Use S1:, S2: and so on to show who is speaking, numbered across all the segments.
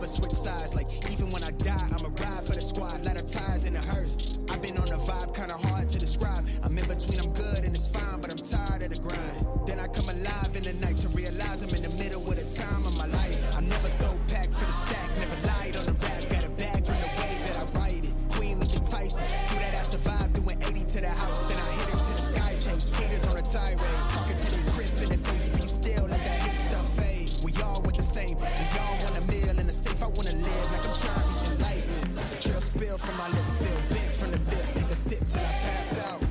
S1: never switch sides. Like, even when I die, I'ma ride for the squad. Light up tires in the hearse. I've been on a vibe, kinda hard to describe. I'm in between, I'm good and it's fine, but I'm tired of the grind. Then I come alive in the night to realize I'm in the middle of the time of my life. I'm never so packed for the stack, never lied on the rap. Got a bag from the way that I write it. Queen looking Tyson, threw that ass survive, doing 80 to the house. Then I hit her to the sky, changed haters on a tirade. Talking to the grip in the face, be still, let that hate stuff fade. We all want the same, we all want a meal in the safe. I wanna live like I'm trying to reach enlightenment. Trail spill from my lips, feel big from the bib. Take a sip till I pass out.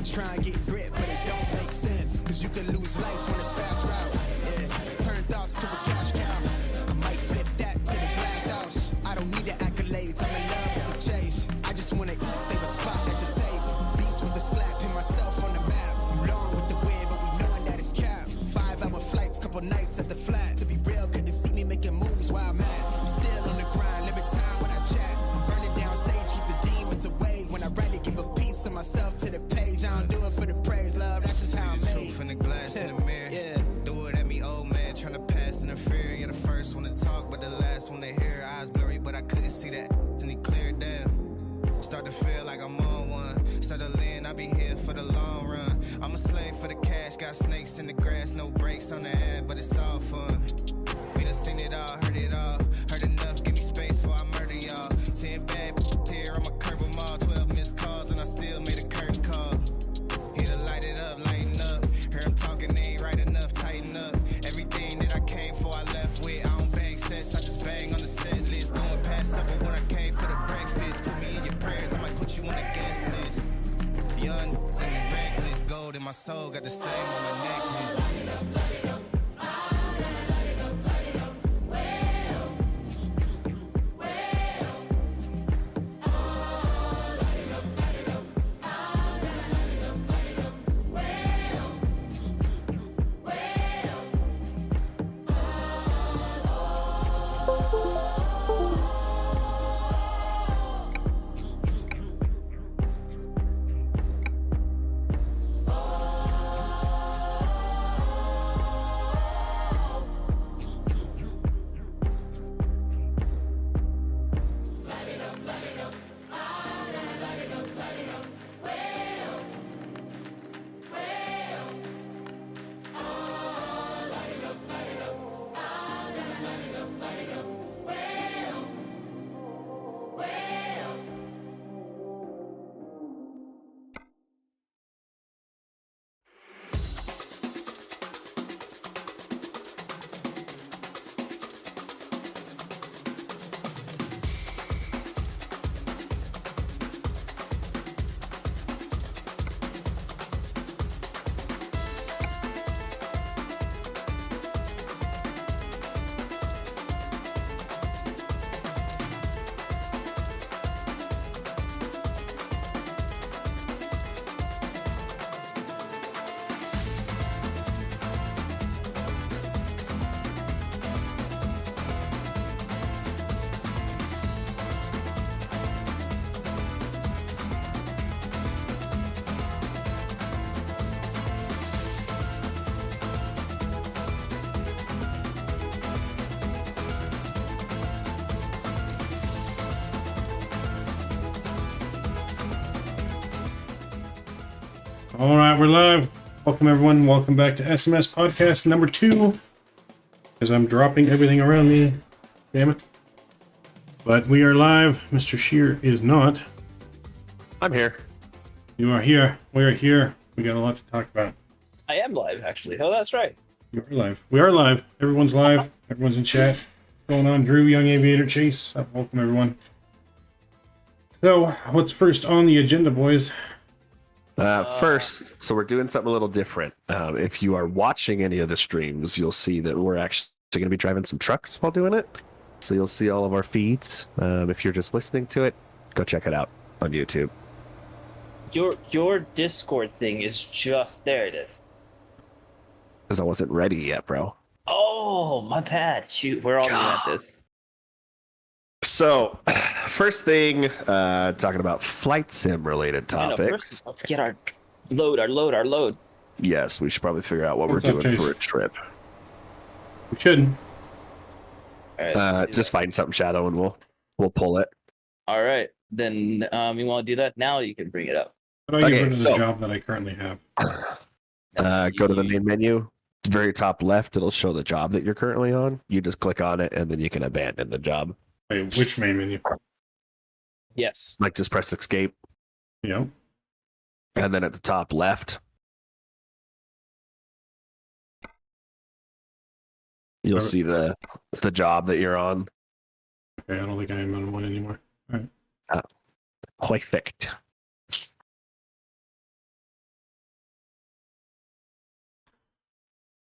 S1: Try and get grit, but it don't make sense. Cause you can lose life on this fast route. Yeah, turn thoughts to a cash cow. I might flip that to the glass house. I don't need the accolades, I'm in love with the chase. I just wanna eat, save a spot at the table. Beast with the slap, pin myself on the map. You long with the wind, but we knowing that it's cap. 5-hour flights, couple nights at the flat. To be real, couldn't see me making moves while I'm at. I'm still on the grind, limit time when I chat. I'm burning down sage, keep the demons away. When I write it, give a piece of myself to the page. I don't do it for the praise, love, that's just how I'm made.
S2: From the glass in the mirror, yeah. Do it at me, old man, tryna pass in the fear. You're the first one to talk, but the last one to hear. Eyes blurry, but I couldn't see that, and he cleared down. Start to feel like I'm on one. Settling, I'll be here for the long run. I'm a slave for the cash, got snakes in the grass, no brakes on the ad, but it's all fun. We done seen it all, heard enough, give me space before I murder y'all. 10 bad here, I'ma curb them all. 12 missed calls, and I still made a curtain call. Here to light it up, lighten up. Hear him talking, they ain't right enough, tighten up. Everything that I came for, I left with. I don't bang sets, I just bang on the set list. Going past supper when I came for the breakfast. Put me in your prayers, I might put you on the guest list. Young, to me reckless, gold in my soul, got the same on my necklace.
S3: All right, we're live. Welcome, everyone. Welcome back to SMS podcast number 2. As I'm dropping everything around me. Damn it. But we are live. Mr. Shear is not.
S4: I'm here.
S3: You are here. We are here. We got a lot to talk about.
S4: I am live, actually. Oh, that's right.
S3: You are live. We are live. Everyone's live. Everyone's in chat. What's going on? Drew, Young Aviator, Chase. Welcome, everyone. So, what's first on the agenda, boys?
S4: First, so we're doing something a little different. If you are watching any of the streams, you'll see that we're actually going to be driving some trucks while doing it. So you'll see all of our feeds. If you're just listening to it, go check it out on YouTube.
S5: Your Discord thing is just there. It is.
S4: Because I wasn't ready yet, bro.
S5: Oh, my bad. Shoot, we're all doing this.
S4: So, first thing, talking about flight sim related topics.
S5: No, first, let's get our load.
S4: Yes, we should probably figure out what
S3: What's
S4: we're
S3: up,
S4: doing
S3: Chase?
S4: for a trip.
S3: We shouldn't.
S5: All right.
S4: Just find something, Shadow, and we'll pull it.
S5: All right. Then you want to do that now? You can bring it up.
S3: How do I get
S4: Okay,
S3: rid of
S4: so-
S3: the job that I currently have?
S4: Go to the main menu. Very top left, it'll show the job that you're currently on. You just click on it, and then you can abandon the job.
S3: Wait, which main menu?
S5: Yes.
S4: Like, just press escape,
S3: Yep.
S4: and then at the top left, you'll see the job that you're on.
S3: Okay, I don't think I'm on one anymore.
S4: Perfect.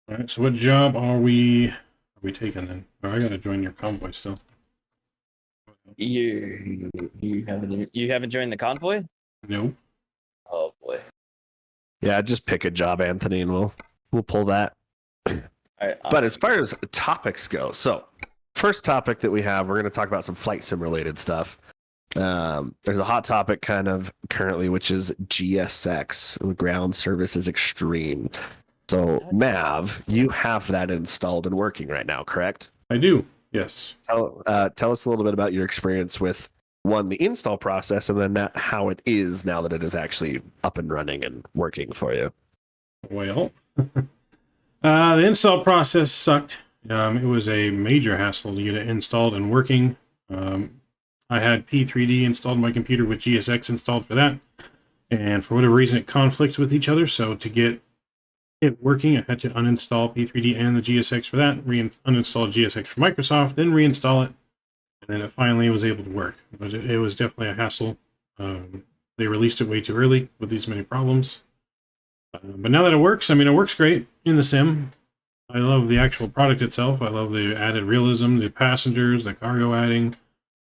S3: All right. So what job are we taking then? Oh, I gotta join your convoy still.
S5: You haven't joined the convoy?
S3: Nope.
S5: Oh boy.
S4: Yeah, just pick a job, Anthony, and we'll pull that.
S5: All right.
S4: But as far as topics go, so first topic that we have, we're going to talk about some flight sim related stuff. There's a hot topic kind of currently, which is GSX, Ground Services Extreme. So Mav, you have that installed and working right now, correct?
S3: I do. Yes.
S4: Tell us a little bit about your experience with the install process, and then how it is now that it is actually up and running and working for you.
S3: Well, the install process sucked. It was a major hassle to get it installed and working. I had P3D installed on my computer with GSX installed for that, and for whatever reason it conflicts with each other. So to get it working, I had to uninstall P3D and the GSX for that, uninstall GSX for Microsoft, then reinstall it, and then it finally was able to work. But it was definitely a hassle. They released it way too early with these many problems. But now that it works, I mean, it works great in the sim. I love the actual product itself. I love the added realism, the passengers, the cargo adding.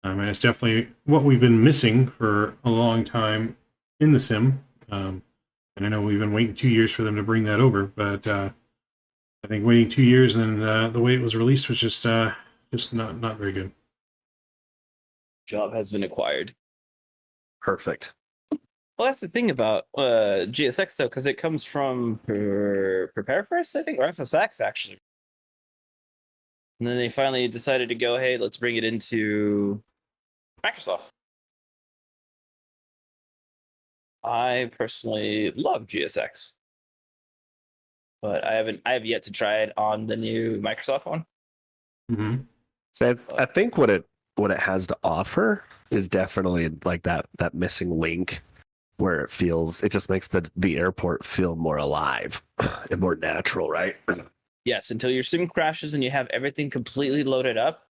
S3: And it's definitely what we've been missing for a long time in the sim. And I know we've been waiting 2 years for them to bring that over, but I think waiting 2 years and the way it was released was just not very good.
S5: Job has been acquired.
S4: Perfect.
S5: Well, that's the thing about GSX though, because it comes from Prepare First, I think, or FSX actually. And then they finally decided to go, hey, let's bring it into Microsoft. I personally love GSX, but I have yet to try it on the new Microsoft one.
S3: Mm-hmm.
S4: So I think what it has to offer is definitely like that missing link where it just makes the airport feel more alive and more natural, right?
S5: Yes, until your sim crashes and you have everything completely loaded up,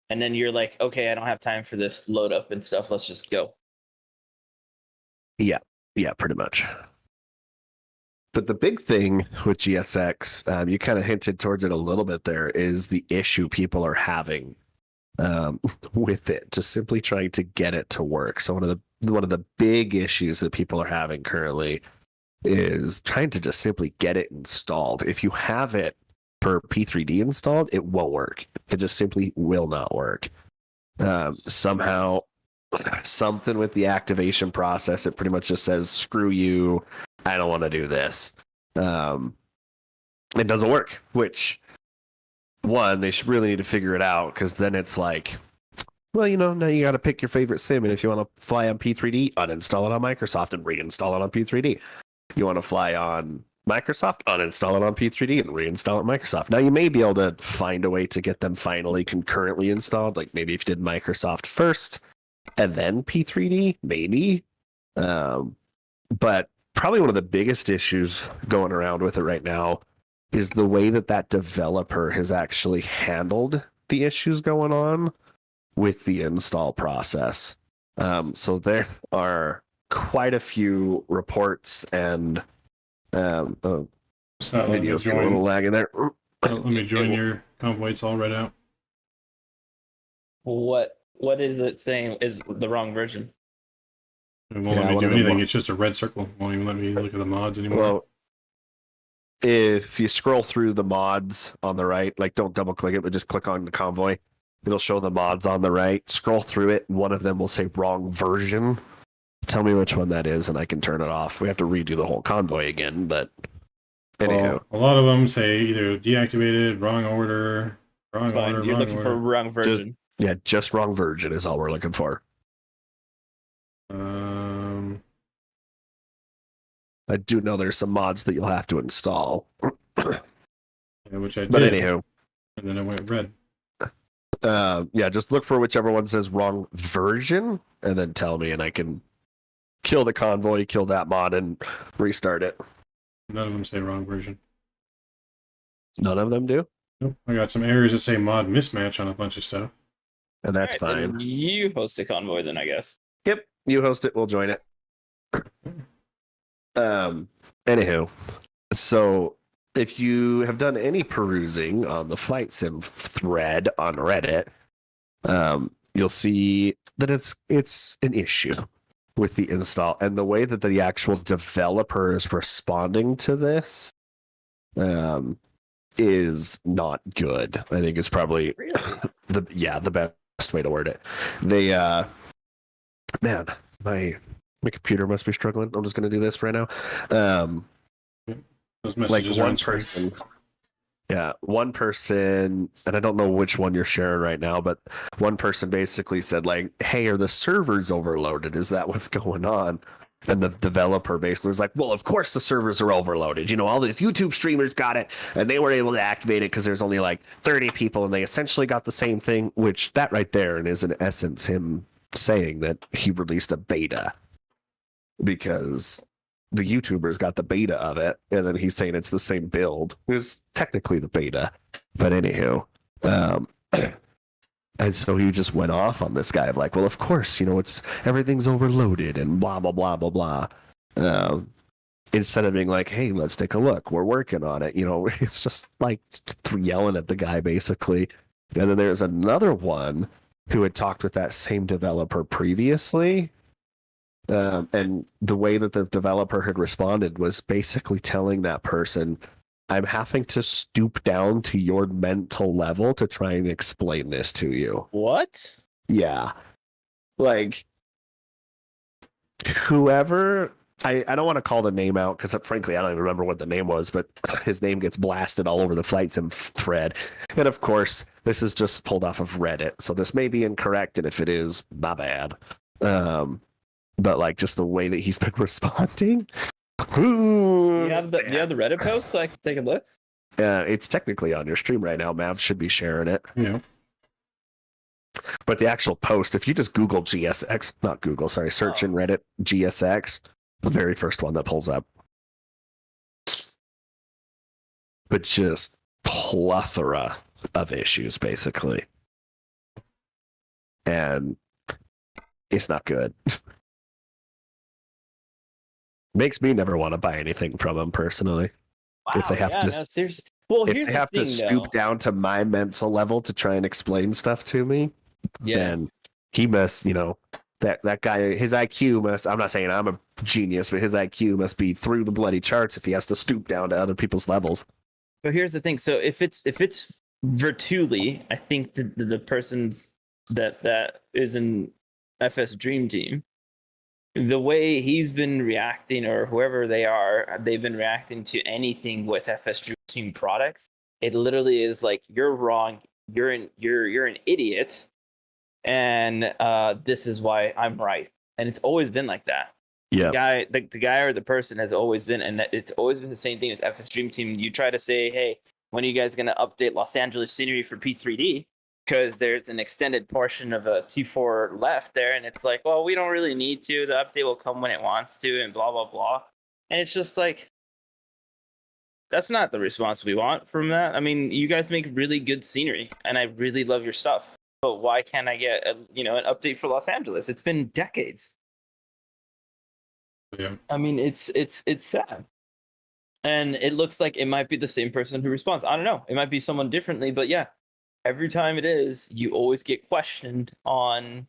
S5: and then you're like, okay, I don't have time for this load up and stuff. Let's just go.
S4: Yeah, pretty much. But the big thing with GSX, you kind of hinted towards it a little bit there, is the issue people are having with it, just simply trying to get it to work. So one of the big issues that people are having currently is trying to just simply get it installed. If you have it for P3D installed, it won't work. It just simply will not work. Somehow, something with the activation process, it pretty much just says, screw you, I don't want to do this. It doesn't work, which, one, they should really need to figure it out, because then it's like, well, now you got to pick your favorite sim, and if you want to fly on P3D, uninstall it on Microsoft and reinstall it on P3D. You want to fly on Microsoft, uninstall it on P3D and reinstall it on Microsoft. Now, you may be able to find a way to get them finally concurrently installed, like maybe if you did Microsoft first and then P3D, maybe. But probably one of the biggest issues going around with it right now is the way that developer has actually handled the issues going on with the install process. So there are quite a few reports and videos getting a little lagging there.
S3: Let me join your convoy. It's all read out.
S5: What is it saying is the wrong version?
S3: It won't let me do anything. It's just a red circle. It won't even let me look at the mods anymore.
S4: Well, if you scroll through the mods on the right, like don't double click it, but just click on the convoy, it'll show the mods on the right. Scroll through it. One of them will say wrong version. Tell me which one that is, and I can turn it off. We have to redo the whole convoy again, but anyhow.
S3: Well, a lot of them say either deactivated, wrong order, Wrong
S5: It's fine.
S3: order,
S5: You're
S3: wrong
S5: looking for a
S3: order.
S5: wrong version.
S4: Yeah, just wrong version is all we're looking for. I do know there's some mods that you'll have to install.
S3: Yeah, which I
S4: But
S3: did.
S4: anywho,
S3: And then I went red.
S4: yeah, just look for whichever one says wrong version, and then tell me, and I can kill the convoy, kill that mod, and restart it.
S3: None of them say wrong version.
S4: None of them do,
S3: Nope. I got some errors that say mod mismatch on a bunch of stuff.
S4: and that's
S5: Alright, then
S4: fine.
S5: you host a convoy, then I guess.
S4: Yep, you host it, we'll join it. Anywho, so if you have done any perusing on the flight sim thread on Reddit, you'll see that it's an issue with the install, and the way that the actual developer is responding to this is not good. I think it's probably the best way to word it. They man, my computer must be struggling. I'm just gonna do this right now.
S3: Those
S4: Like
S3: messages are
S4: one
S3: on screen.
S4: person. Yeah, one person, and I don't know which one you're sharing right now, but one person basically said, like, hey, are the servers overloaded? Is that what's going on? And the developer basically was like, well, of course the servers are overloaded. You know, all these YouTube streamers got it, and they were able to activate it because there's only like 30 people, and they essentially got the same thing, which that right there is in essence him saying that he released a beta because the YouTubers got the beta of it, and then he's saying it's the same build. It was technically the beta, but anywho, and so he just went off on this guy of like, well, of course, you know, it's everything's overloaded and blah blah blah blah blah. Instead of being like, hey, let's take a look, we're working on it. You know, it's just like yelling at the guy basically. And then there's another one who had talked with that same developer previously. And the way that the developer had responded was basically telling that person, I'm having to stoop down to your mental level to try and explain this to you.
S5: What?
S4: Yeah. Like, whoever, I don't want to call the name out because frankly, I don't even remember what the name was, but his name gets blasted all over the flight sim thread. And of course, this is just pulled off of Reddit. So this may be incorrect. And if it is, my bad. But like just the way that he's been responding.
S5: Do you have the Reddit post so I can take a look?
S4: It's technically on your stream right now. Mav should be sharing it.
S3: Yeah.
S4: But the actual post, if you just Google GSX, not Google, sorry, search in Reddit GSX, the very first one that pulls up. But just plethora of issues, basically. And it's not good. Makes me never want to buy anything from them personally.
S5: Wow,
S4: If they have to,
S5: no, seriously. Well,
S4: if
S5: here's
S4: they
S5: the
S4: have
S5: thing,
S4: to stoop down to my mental level to try and explain stuff to me, then he must, you know, that guy, his IQ must, I'm not saying I'm a genius, but his IQ must be through the bloody charts if he has to stoop down to other people's levels.
S5: But here's the thing. So if it's virtually, I think the person's that is an FS Dream Team, the way he's been reacting, or whoever they are, they've been reacting to anything with FS Dream Team products. It literally is like, you're wrong, you're an idiot, and this is why I'm right. And it's always been like that.
S4: Yeah.
S5: The guy or the person has always been, and it's always been the same thing with FS Dream Team. You try to say, hey, when are you guys going to update Los Angeles scenery for P3D? Because there's an extended portion of a T4 left there, and it's like, well, we don't really need to. The update will come when it wants to, and blah, blah, blah. And it's just like, that's not the response we want from that. I mean, you guys make really good scenery, and I really love your stuff. But why can't I get an update for Los Angeles? It's been decades.
S3: Yeah.
S5: I mean, it's sad. And it looks like it might be the same person who responds. I don't know. It might be someone differently, but yeah. Every time it is, you always get questioned on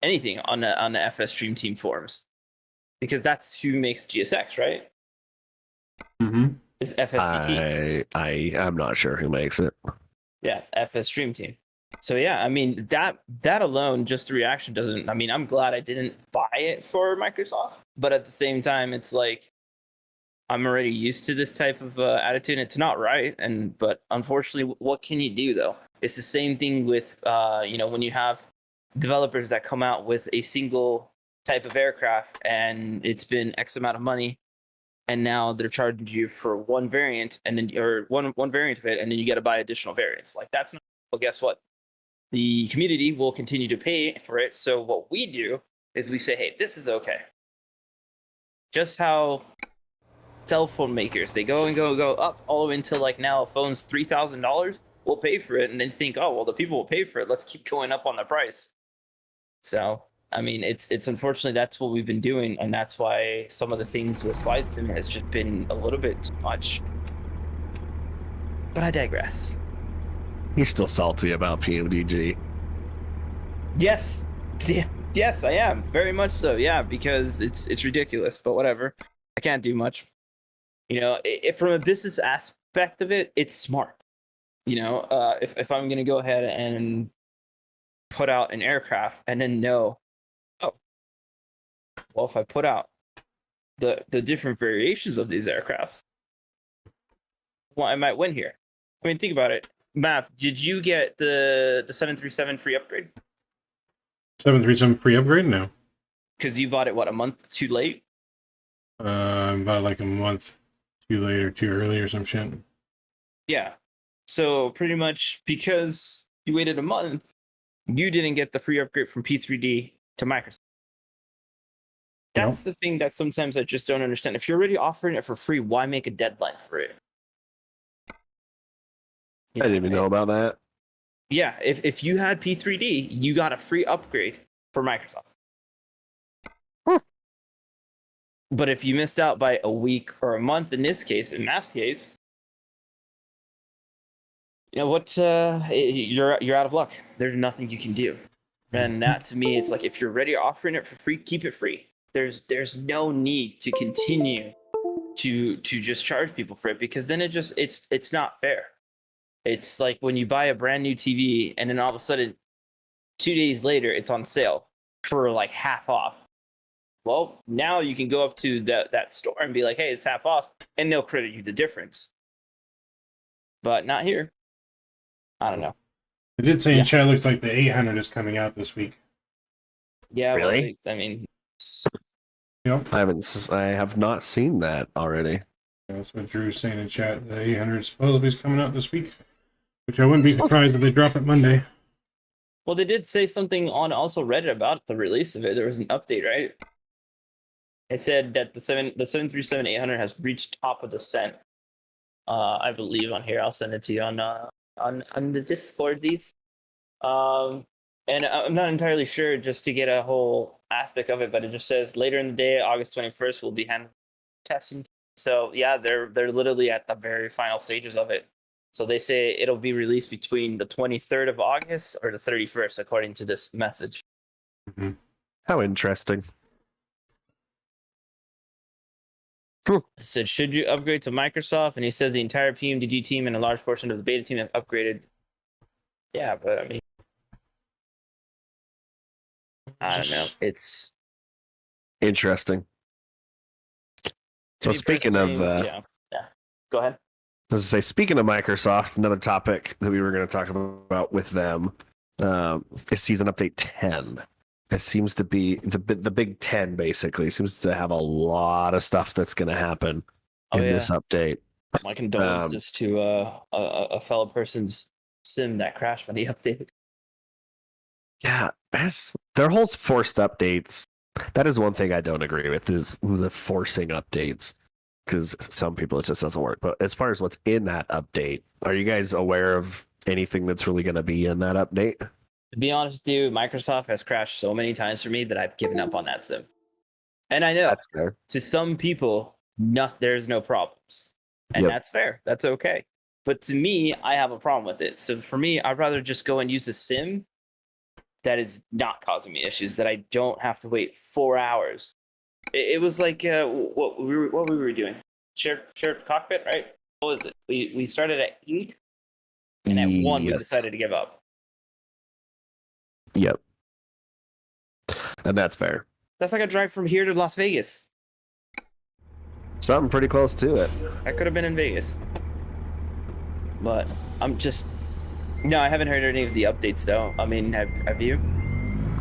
S5: anything on the FS Dream Team forums, because that's who makes GSX, right?
S3: Mm-hmm.
S5: It's FSDT.
S4: I'm not sure who makes it.
S5: Yeah, it's FS Dream Team. So yeah, I mean that alone, just the reaction doesn't. I mean, I'm glad I didn't buy it for Microsoft, but at the same time, it's like I'm already used to this type of attitude. And it's not right, but unfortunately, what can you do though? It's the same thing with when you have developers that come out with a single type of aircraft and it's been X amount of money, and now they're charging you for one variant and then or one variant of it, and then you got to buy additional variants. Like that's not. Well, guess what? The community will continue to pay for it. So what we do is we say, hey, this is okay. Just how cell phone makers, they go up all the way until like now a phone's $3,000. We'll pay for it and then think, oh, well, the people will pay for it. Let's keep going up on the price. So, I mean, it's unfortunately that's what we've been doing. And that's why some of the things with Flight Sim has just been a little bit too much. But I digress.
S4: You're still salty about PMDG.
S5: Yes. Yeah. Yes, I am. Very much so. Yeah, because it's ridiculous, but whatever. I can't do much. From a business aspect of it, it's smart. If I'm going to go ahead and put out an aircraft and then know, oh, well, if I put out the different variations of these aircrafts, well, I might win here. I mean, think about it. Math, did you get the 737 free upgrade?
S3: 737 free upgrade? No.
S5: Because you bought it, what, a month too late?
S3: I bought it like a month too late or too early or some shit.
S5: Yeah. So pretty much because you waited a month, you didn't get the free upgrade from P3D to Microsoft. That's the thing that sometimes I just don't understand. If you're already offering it for free, why make a deadline for it?
S4: I didn't even know about that.
S5: Yeah, if you had P3D, you got a free upgrade for Microsoft. But if you missed out by a week or a month, in this case, in Math's case, you know what? You're out of luck. There's nothing you can do. And that, to me, it's like if you're already offering it for free, keep it free. There's no need to continue to just charge people for it, because then it's not fair. It's like when you buy a brand new TV and then all of a sudden 2 days later it's on sale for like half off. Well, now you can go up to that store and be like, hey, it's half off, and they'll credit you the difference. But not here. I don't know.
S3: I did say in chat, looks like the 800 is coming out this week.
S4: Yeah, really?
S5: Well, I mean,
S3: yep.
S4: I have not seen that already.
S3: That's what Drew's saying in chat. The 800 supposedly is coming out this week, which I wouldn't be surprised if they drop it Monday.
S5: Well, they did say something on also Reddit about the release of it. There was an update, right? It said that the 737-800 has reached top of descent. I believe on here. I'll send it to you on the Discord. These, and I'm not entirely sure just to get a whole aspect of it, but it just says later in the day, August 21st, will be hand testing. So yeah, they're literally at the very final stages of it. So they say it'll be released between the 23rd of August or the 31st, according to this message.
S3: Mm-hmm.
S4: How interesting.
S5: It said, should you upgrade to Microsoft? And he says the entire PMDG team and a large portion of the beta team have upgraded. Yeah, but I mean, I don't know. It's
S4: interesting. So speaking of,
S5: yeah, go ahead.
S4: I was to say, speaking of Microsoft, another topic that we were going to talk about with them is Season Update 10. It seems to be the Big 10, basically. Seems to have a lot of stuff that's going to happen in this update.
S5: My condolences to a fellow person's sim that crashed when he updated.
S4: Yeah, their whole forced updates. That is one thing I don't agree with, is the forcing updates. Because some people, it just doesn't work. But as far as what's in that update, are you guys aware of anything that's really going to be in that update?
S5: To be honest with you, Microsoft has crashed so many times for me that I've given up on that sim. And I know
S4: that's fair.
S5: To some people, there's no problems. And that's fair. That's okay. But to me, I have a problem with it. So for me, I'd rather just go and use a sim that is not causing me issues, that I don't have to wait 4 hours. It was like what we were doing. Shared cockpit, right? What was it? We started at 8, and at 1 we decided to give up.
S4: Yep. And that's fair.
S5: That's like a drive from here to Las Vegas.
S4: Something pretty close to it.
S5: I could have been in Vegas. But I'm just... No, I haven't heard any of the updates though. I mean, have you?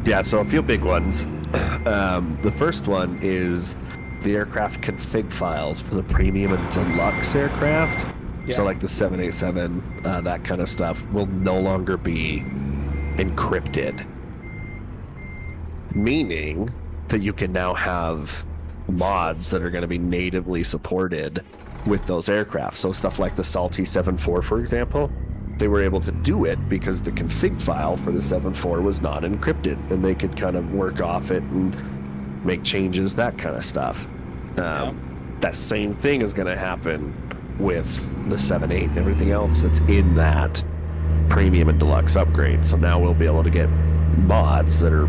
S4: Yeah, so a few big ones. The first one is the aircraft config files for the premium and deluxe aircraft.
S5: Yeah.
S4: So like the 787, that kind of stuff will no longer be encrypted. Meaning that you can now have mods that are going to be natively supported with those aircraft. So stuff like the Salty 7.4, for example, they were able to do it because the config file for the 7.4 was not encrypted, and they could kind of work off it and make changes, that kind of stuff. That same thing is going to happen with the 7.8 and everything else that's in that premium and deluxe upgrade. So now we'll be able to get mods that are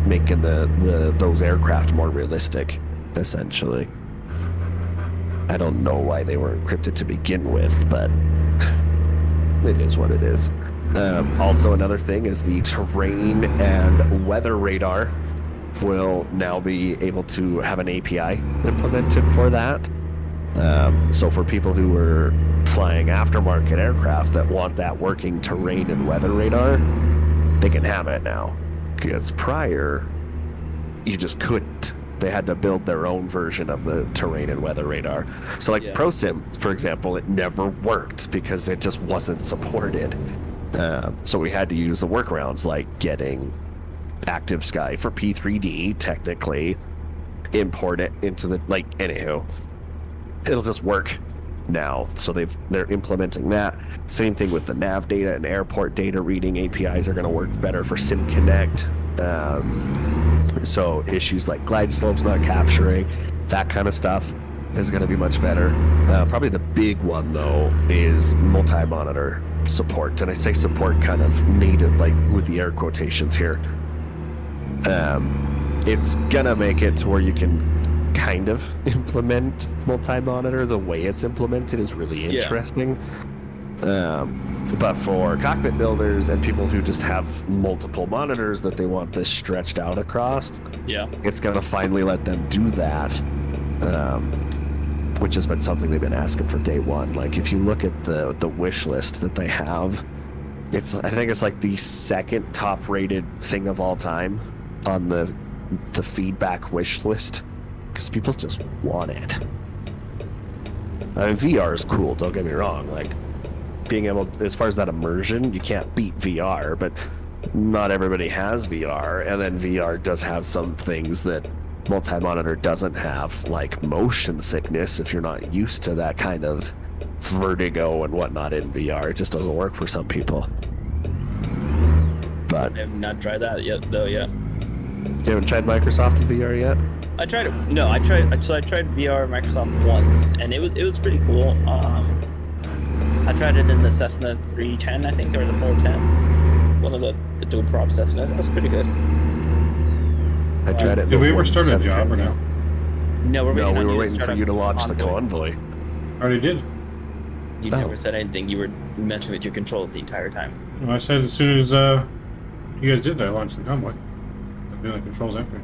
S4: making those aircraft more realistic, essentially. I don't know why they were encrypted to begin with, but it is what it is. Also, another thing is the terrain and weather radar will now be able to have an API implemented for that. So for people who are flying aftermarket aircraft that want that working terrain and weather radar, they can have it now. Because prior, you just couldn't. They had to build their own version of the terrain and weather radar. So like ProSim, for example, it never worked because it just wasn't supported. So we had to use the workarounds like getting Active Sky for P3D, technically, import it into the, like, anywho. It'll just work now. So they're implementing that. Same thing with the nav data and airport data reading APIs are going to work better for SimConnect. So issues like glide slopes not capturing, that kind of stuff is going to be much better. Probably the big one, though, is multi-monitor support. And I say support kind of native, like with the air quotations here. It's going to make it to where you can kind of implement multi-monitor. The way it's implemented is really interesting. But for cockpit builders and people who just have multiple monitors that they want this stretched out across, it's going to finally let them do that, which has been something they've been asking for day one. Like, if you look at the wish list that they have, I think it's like the second top rated thing of all time on the feedback wish list, because people just want it. I mean, VR is cool, don't get me wrong. Like, being able, as far as that immersion, you can't beat VR, but not everybody has VR, and then VR does have some things that multi-monitor doesn't have, like motion sickness. If you're not used to that kind of vertigo and whatnot in VR, it just doesn't work for some people. But
S5: I have not tried that yet, though. Yeah.
S4: You haven't tried Microsoft VR yet?
S5: I tried it. No, I tried VR Microsoft once, and it was pretty cool. I tried it in the Cessna 310, I think, or the 410. One of the dual prop Cessna. It was pretty good.
S4: I tried it.
S3: Did we ever start a job or no?
S5: No, we
S4: were waiting for you to launch the Convoy.
S3: Already did.
S5: You never said anything. You were messing with your controls the entire time.
S3: Well, I said as soon as you guys did that, I launched the Convoy. I'm doing the controls after.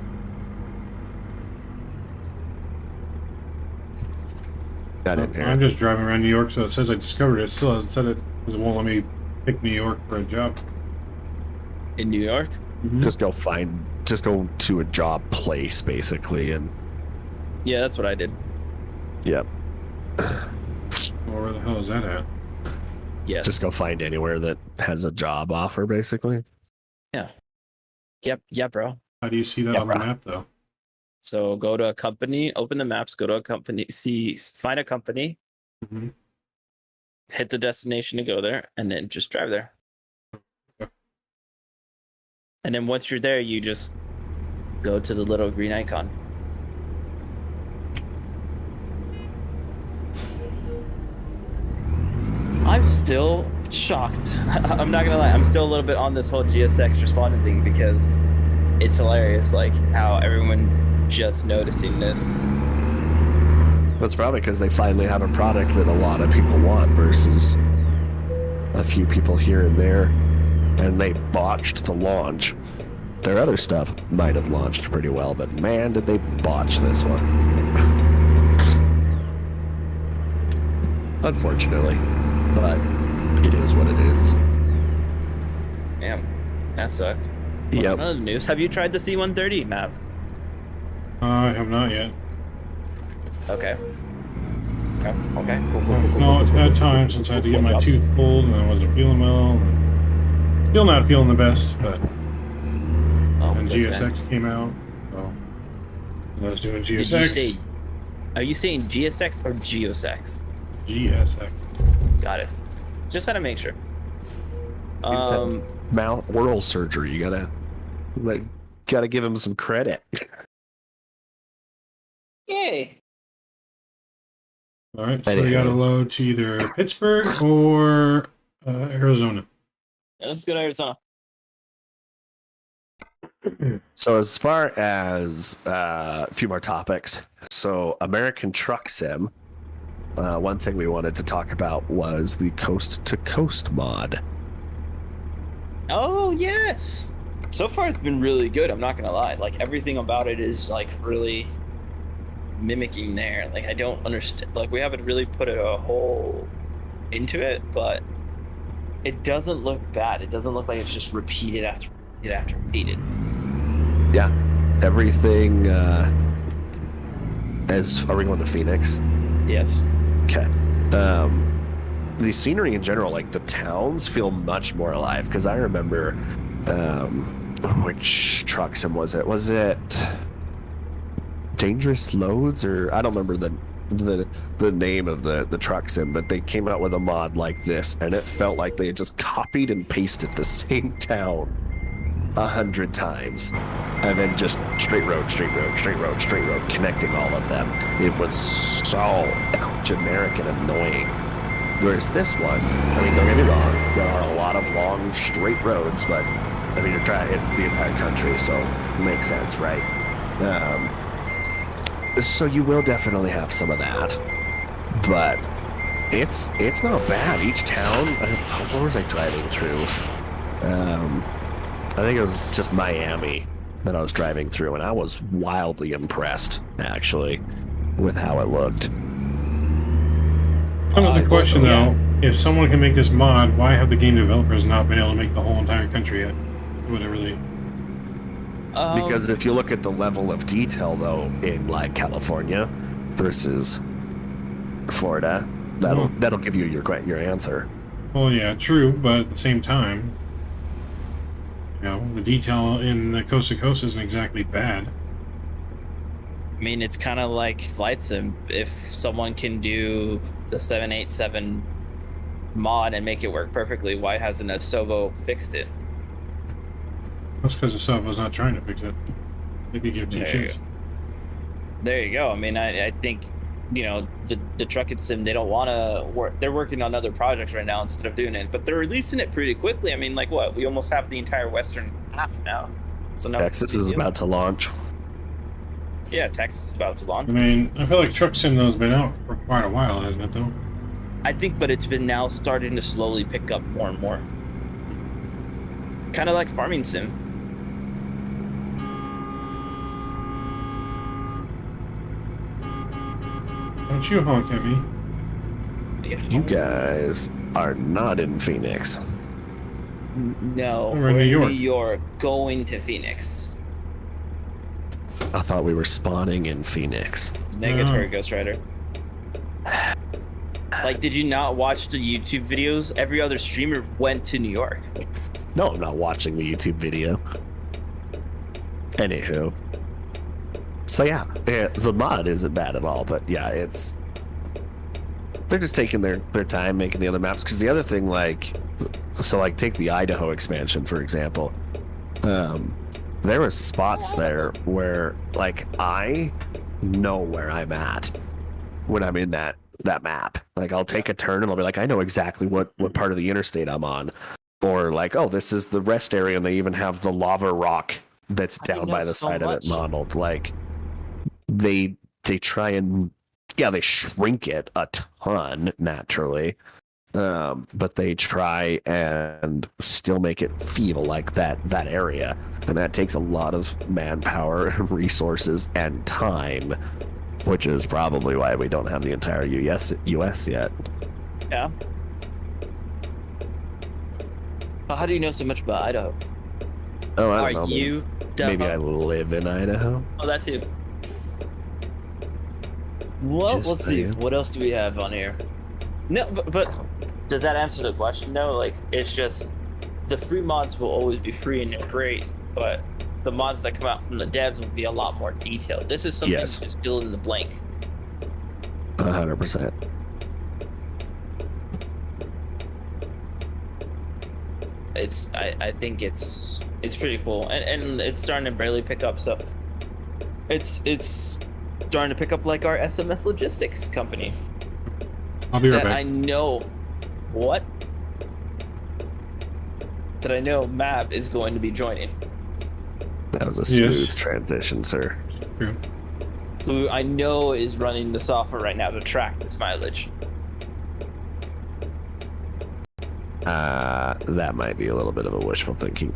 S3: I'm just driving around New York, so it says I discovered it. It still hasn't said it because it won't let me pick New York for a job.
S5: In New York?
S3: Mm-hmm.
S4: Just go to a job place, basically, and...
S5: Yeah, that's what I did.
S4: Yep.
S3: Well, where the hell is that at?
S5: Yes.
S4: Just go find anywhere that has a job offer, basically.
S5: Yeah. Yep. Yeah, bro.
S3: How do you see that on the map, though?
S5: So go to a company, open the maps, go to a company, find a company, hit the destination to go there, and then just drive there.
S3: Okay.
S5: And then once you're there, you just go to the little green icon. I'm still shocked. I'm not gonna lie. I'm still a little bit on this whole GSX responding thing because it's hilarious, like how everyone's just noticing this.
S4: That's probably because they finally have a product that a lot of people want versus a few people here and there, and they botched the launch. Their other stuff might have launched pretty well, but man, did they botch this one. Unfortunately, but it is what it is.
S5: Damn, that sucks.
S4: Yep.
S5: Another news. Have you tried the C130 map?
S3: I have not yet.
S5: Okay. Okay. Cool.
S3: No, it's had time since I had to get my tooth pulled and I wasn't feeling well. Still not feeling the best, but and GSX came out, so I was doing GSX.
S5: Are you saying GSX or GeoSX?
S3: GSX.
S5: Got it. Just had to make sure.
S4: Mouth oral surgery. You gotta give him some credit.
S5: Yay.
S3: All right, so you gotta load to either Pittsburgh or Arizona.
S5: Yeah, let's go to Arizona.
S4: So as far as a few more topics, so American Truck Sim, one thing we wanted to talk about was the Coast to Coast mod.
S5: Oh, yes. So far, it's been really good. I'm not going to lie. Like, everything about it is, like, really mimicking there. Like, I don't understand. Like, we haven't really put a whole into it, but it doesn't look bad. It doesn't look like it's just repeated after repeated.
S4: Yeah. Everything, are we going to Phoenix?
S5: Yes.
S4: Okay. The scenery in general, like the towns, feel much more alive. Because I remember, which truck sim was it? Was it Dangerous Loads, or I don't remember the name of the truck sim, but they came out with a mod like this, and it felt like they had just copied and pasted the same town 100 times, and then just straight road, connecting all of them. It was so generic and annoying. Whereas this one, I mean, don't get me wrong, there are a lot of long, straight roads, but I mean, it's the entire country, so it makes sense, right? So you will definitely have some of that, but it's not bad. Each town, where was I driving through? I think it was just Miami that I was driving through, and I was wildly impressed, actually, with how it looked.
S3: The question, though, if someone can make this mod, why have the game developers not been able to make the whole entire country yet? Whatever they...
S4: Because if you look at the level of detail, though, in, like, California versus Florida, that'll give you your answer.
S3: Well, yeah, true, but at the same time, you know, the detail in the Coast to Coast isn't exactly bad.
S5: I mean, it's kind of like Flight Sim. If someone can do the 787 mod and make it work perfectly, why hasn't Asobo fixed it?
S3: That's because Asobo's not trying to fix it. They could give two shits.
S5: There you go. I mean, I think, you know, the Truck and Sim, they don't want to work. They're working on other projects right now instead of doing it, but they're releasing it pretty quickly. I mean, like what? We almost have the entire western half now. So now
S4: Texas is about to launch.
S5: Yeah, Texas is about to launch.
S3: I mean, I feel like Truck Sim has been out for quite a while, hasn't it, though?
S5: I think, but it's been now starting to slowly pick up more and more. Kind of like Farming Sim.
S3: Don't you honk at me.
S4: You guys are not in Phoenix.
S5: No,
S3: we're in New York.
S5: New York, going to Phoenix.
S4: I thought we were spawning in Phoenix.
S5: Negatory Ghost Rider. Like, did you not watch the YouTube videos? Every other streamer went to New York.
S4: No, I'm not watching the YouTube video. Anywho. So yeah, the mod isn't bad at all, but yeah, they're just taking their time making the other maps, because the other thing, like, so like take the Idaho expansion, for example. There were spots there where, like, I know where I'm at when I'm in that map. Like, I'll take a turn and I'll be like, I know exactly what part of the interstate I'm on. Or like, oh, this is the rest area, and they even have the lava rock that's down by the side of it modeled. Like, they try and, yeah, they shrink it a ton, naturally. But they try and still make it feel like that area. And that takes a lot of manpower, resources, and time, which is probably why we don't have the entire US yet.
S5: Yeah. How do you know so much about Idaho?
S4: Oh, I
S5: Are
S4: don't know.
S5: you?
S4: Maybe I live in Idaho.
S5: Oh, that too. Well,
S4: Just
S5: let's see.
S4: saying.
S5: What else do we have on here? No, but does that answer the question though? Like, it's just the free mods will always be free and they're great, but the mods that come out from the devs will be a lot more detailed. This is something
S4: Yes.
S5: that's just fill in the blank.
S4: 100%.
S5: I think it's pretty cool, and it's starting to barely pick up. So it's starting to pick up like our SMS logistics company.
S3: I'll be right
S5: That
S3: back.
S5: I know what that I know Mab is going to be joining.
S4: That was a smooth
S3: Yes.
S4: transition, sir.
S3: True.
S5: Who I know is running the software right now to track this mileage.
S4: That might be a little bit of a wishful thinking.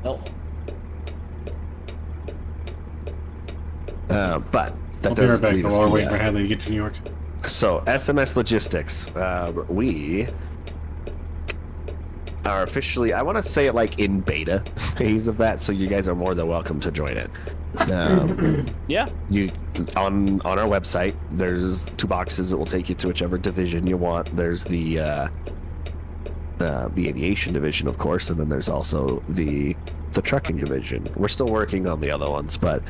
S5: Oh,
S4: But that
S3: I'll be right
S4: does
S3: back.
S4: lead us
S3: While we're
S4: to
S3: waiting for Hadley to get to New York.
S4: So, SMS Logistics, we are officially, I want to say it like in beta phase of that, so you guys are more than welcome to join it.
S5: yeah.
S4: You on our website, there's 2 boxes that will take you to whichever division you want. There's the aviation division, of course, and then there's also the trucking division. We're still working on the other ones, but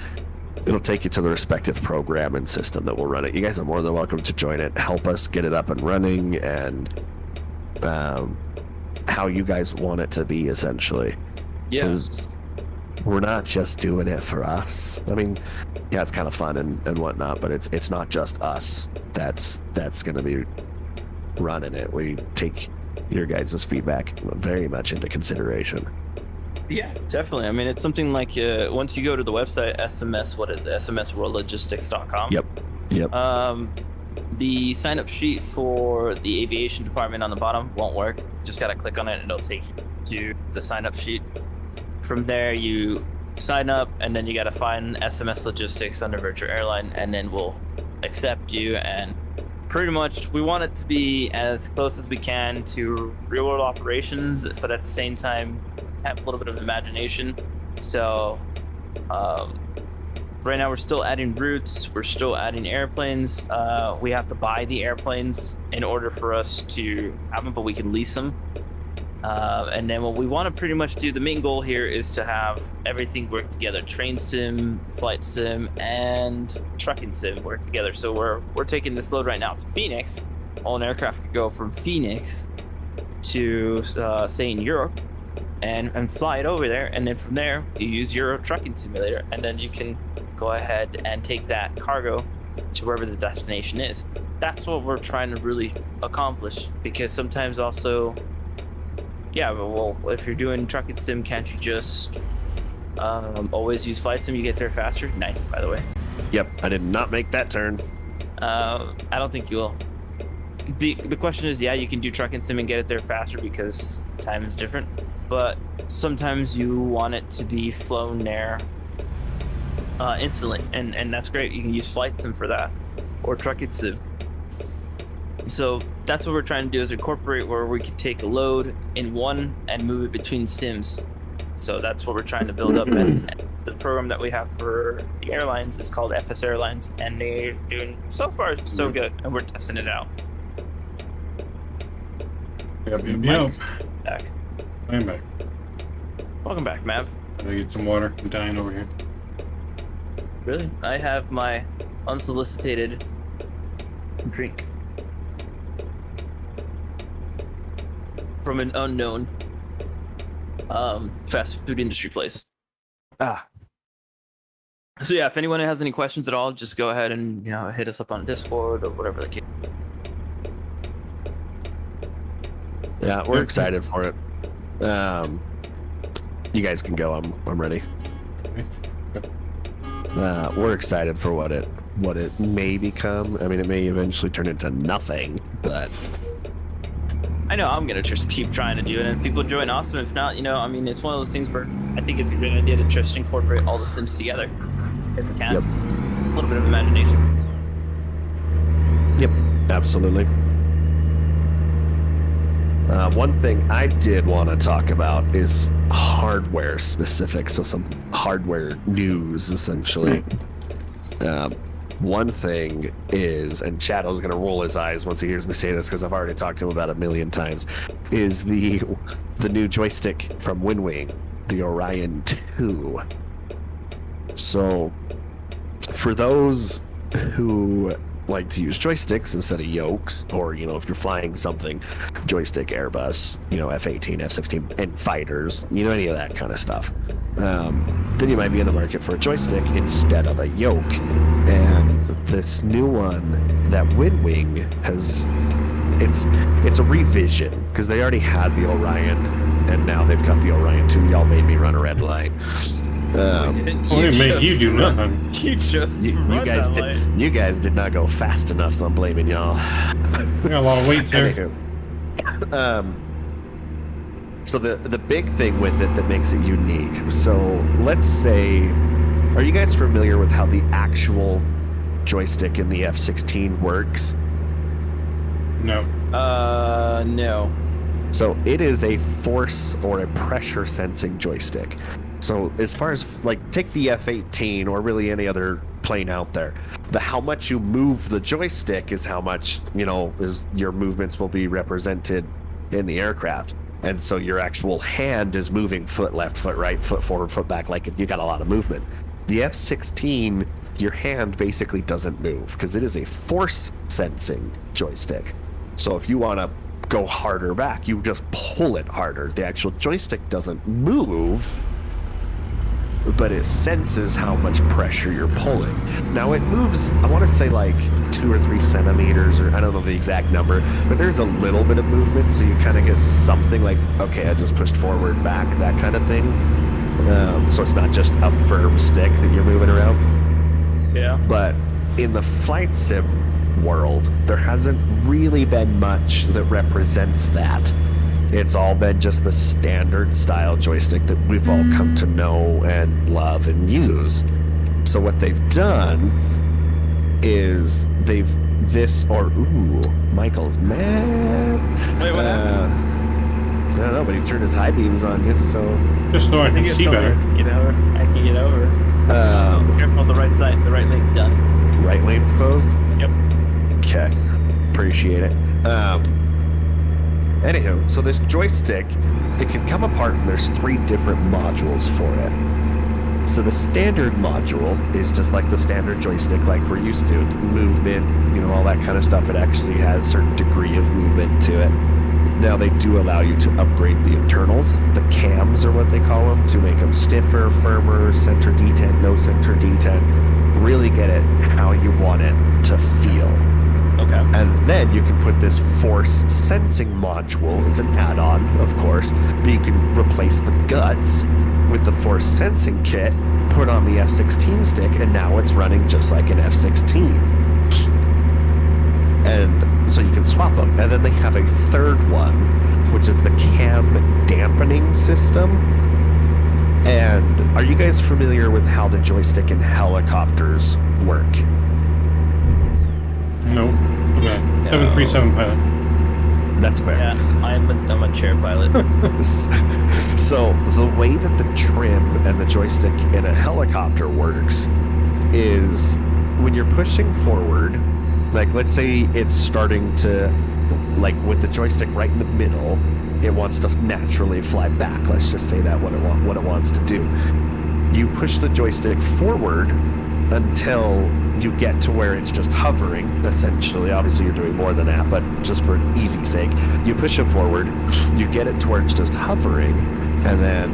S4: it'll take you to the respective program and system that will run it. You guys are more than welcome to join it. Help us get it up and running, and how you guys want it to be, essentially.
S5: Yeah.
S4: 'Cause we're not just doing it for us. I mean, yeah, it's kind of fun and whatnot, but it's not just us that's going to be running it. We take your guys' feedback very much into consideration.
S5: Yeah, definitely. I mean, it's something like once you go to the website, SMS, what is it? SMSworldlogistics.com.
S4: Yep.
S5: The sign-up sheet for the aviation department on the bottom won't work. Just got to click on it and it'll take you to the sign-up sheet. From there, you sign up, and then you got to find SMS Logistics under Virtual Airline, and then we'll accept you. And pretty much, we want it to be as close as we can to real-world operations, but at the same time, have a little bit of imagination. So, right now we're still adding routes, we're still adding airplanes. We have to buy the airplanes in order for us to have them, but we can lease them. And then what we want to pretty much do, the main goal here is to have everything work together. Train sim, flight sim, and trucking sim work together. So we're taking this load right now to Phoenix. All an aircraft could go from Phoenix to say in Europe and fly it over there, and then from there you use your trucking simulator, and then you can go ahead and take that cargo to wherever the destination is. That's what we're trying to really accomplish, because sometimes also, yeah, well, if you're doing trucking sim, can't you just always use flight sim? You get there faster. Nice, by the way.
S4: Yep, I did not make that turn.
S5: I don't think you will. The question is, yeah, you can do trucking sim and get it there faster because time is different, but sometimes you want it to be flown there instantly, and that's great. You can use flight sim for that, or trucking sim. So that's what we're trying to do, is incorporate where we can take a load in one and move it between sims. So that's what we're trying to build up. And the program that we have for the airlines is called FS Airlines, and they're doing so far so good, and we're testing it out.
S3: Yep.
S5: Mike's back.
S3: I'm back.
S5: Welcome back, Mav.
S3: I'm gonna get some water. I'm dying over here.
S5: Really? I have my unsolicited drink from an unknown fast food industry place. So yeah, if anyone has any questions at all, just go ahead and hit us up on Discord or whatever the case.
S4: Yeah, we're excited for it. You guys can go. I'm ready. We're excited for what it may become. I mean, it may eventually turn into nothing, but
S5: I know I'm gonna just keep trying to do it, and if people join, awesome. If not, I mean, it's one of those things where I think it's a great idea to just incorporate all the sims together, if we can.
S4: Yep.
S5: A little bit of imagination.
S4: Yep, absolutely. One thing I did want to talk about is hardware specific, so some hardware news essentially. One thing is, and Shadow's going to roll his eyes once he hears me say this because I've already talked to him about it a million times, is the new joystick from WinWing, the Orion 2. So for those who like to use joysticks instead of yokes, or if you're flying something, joystick, Airbus, F-18, F-16, and fighters, any of that kind of stuff, then you might be in the market for a joystick instead of a yoke. And this new one that WinWing has, it's a revision because they already had the Orion, and now they've got the Orion 2. Y'all made me run a red light.
S3: You do nothing.
S5: You just
S4: you guys did not go fast enough, so I'm blaming y'all.
S3: We got a lot of weights here.
S4: So the big thing with it that makes it unique. So let's say, are you guys familiar with how the actual joystick in the F-16 works?
S3: No.
S5: No.
S4: So it is a force or a pressure sensing joystick. So as far as take the F-18 or really any other plane out there, how much you move the joystick is how much, is your movements will be represented in the aircraft. And so your actual hand is moving foot left, foot right, foot forward, foot back, like you got a lot of movement. The F-16, your hand basically doesn't move because it is a force sensing joystick. So if you want to go harder back, you just pull it harder. The actual joystick doesn't move, but it senses how much pressure you're pulling. Now it moves, I want to say 2 or 3 centimeters, or I don't know the exact number, but there's a little bit of movement, so you kind of get something like, okay, I just pushed forward, back, that kind of thing. So it's not just a firm stick that you're moving around.
S5: Yeah.
S4: But in the flight sim world, there hasn't really been much that represents that. It's all been just the standard style joystick that we've all come to know and love and use. So what they've done is Michael's mad.
S5: Wait, what happened?
S4: I don't know, but he turned his high beams on you, so
S3: Just so I can see better.
S5: Get over. I can get over. Careful on the right side. The right leg's done.
S4: Right lane's closed?
S5: Yep.
S4: Okay. Appreciate it. Anywho, so this joystick, it can come apart and there's 3 different modules for it. So the standard module is just like the standard joystick like we're used to. Movement, all that kind of stuff. It actually has a certain degree of movement to it. Now they do allow you to upgrade the internals. The cams are what they call them, to make them stiffer, firmer, center detent, no center detent. Really get it how you want it to feel.
S5: Okay.
S4: And then you can put this force sensing module. It's an add-on, of course, but you can replace the guts with the force sensing kit, put on the F-16 stick, and now it's running just like an F-16. And so you can swap them. And then they have a third one, which is the cam dampening system. And are you guys familiar with how the joystick in helicopters work?
S3: Nope. Okay. 737 pilot.
S4: That's fair.
S5: Yeah, I'm a chair pilot.
S4: So the way that the trim and the joystick in a helicopter works is when you're pushing forward, let's say it's starting to, with the joystick right in the middle, it wants to naturally fly back. Let's just say that what it wants to do. You push the joystick forward until you get to where it's just hovering, essentially. Obviously, you're doing more than that, but just for easy sake, you push it forward, you get it to where it's just hovering, and then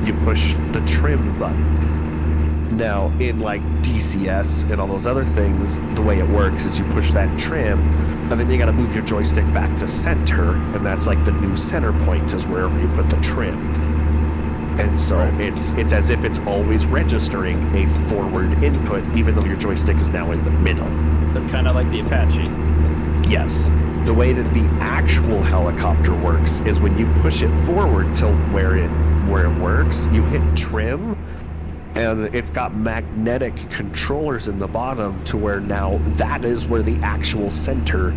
S4: you push the trim button. Now, in DCS and all those other things, the way it works is you push that trim, and then you got to move your joystick back to center, and that's the new center point is wherever you put the trim. And so it's as if it's always registering a forward input, even though your joystick is now in the middle.
S5: They're kind of like the Apache.
S4: Yes. The way that the actual helicopter works is when you push it forward till where it works, you hit trim, and it's got magnetic controllers in the bottom to where now that is where the actual center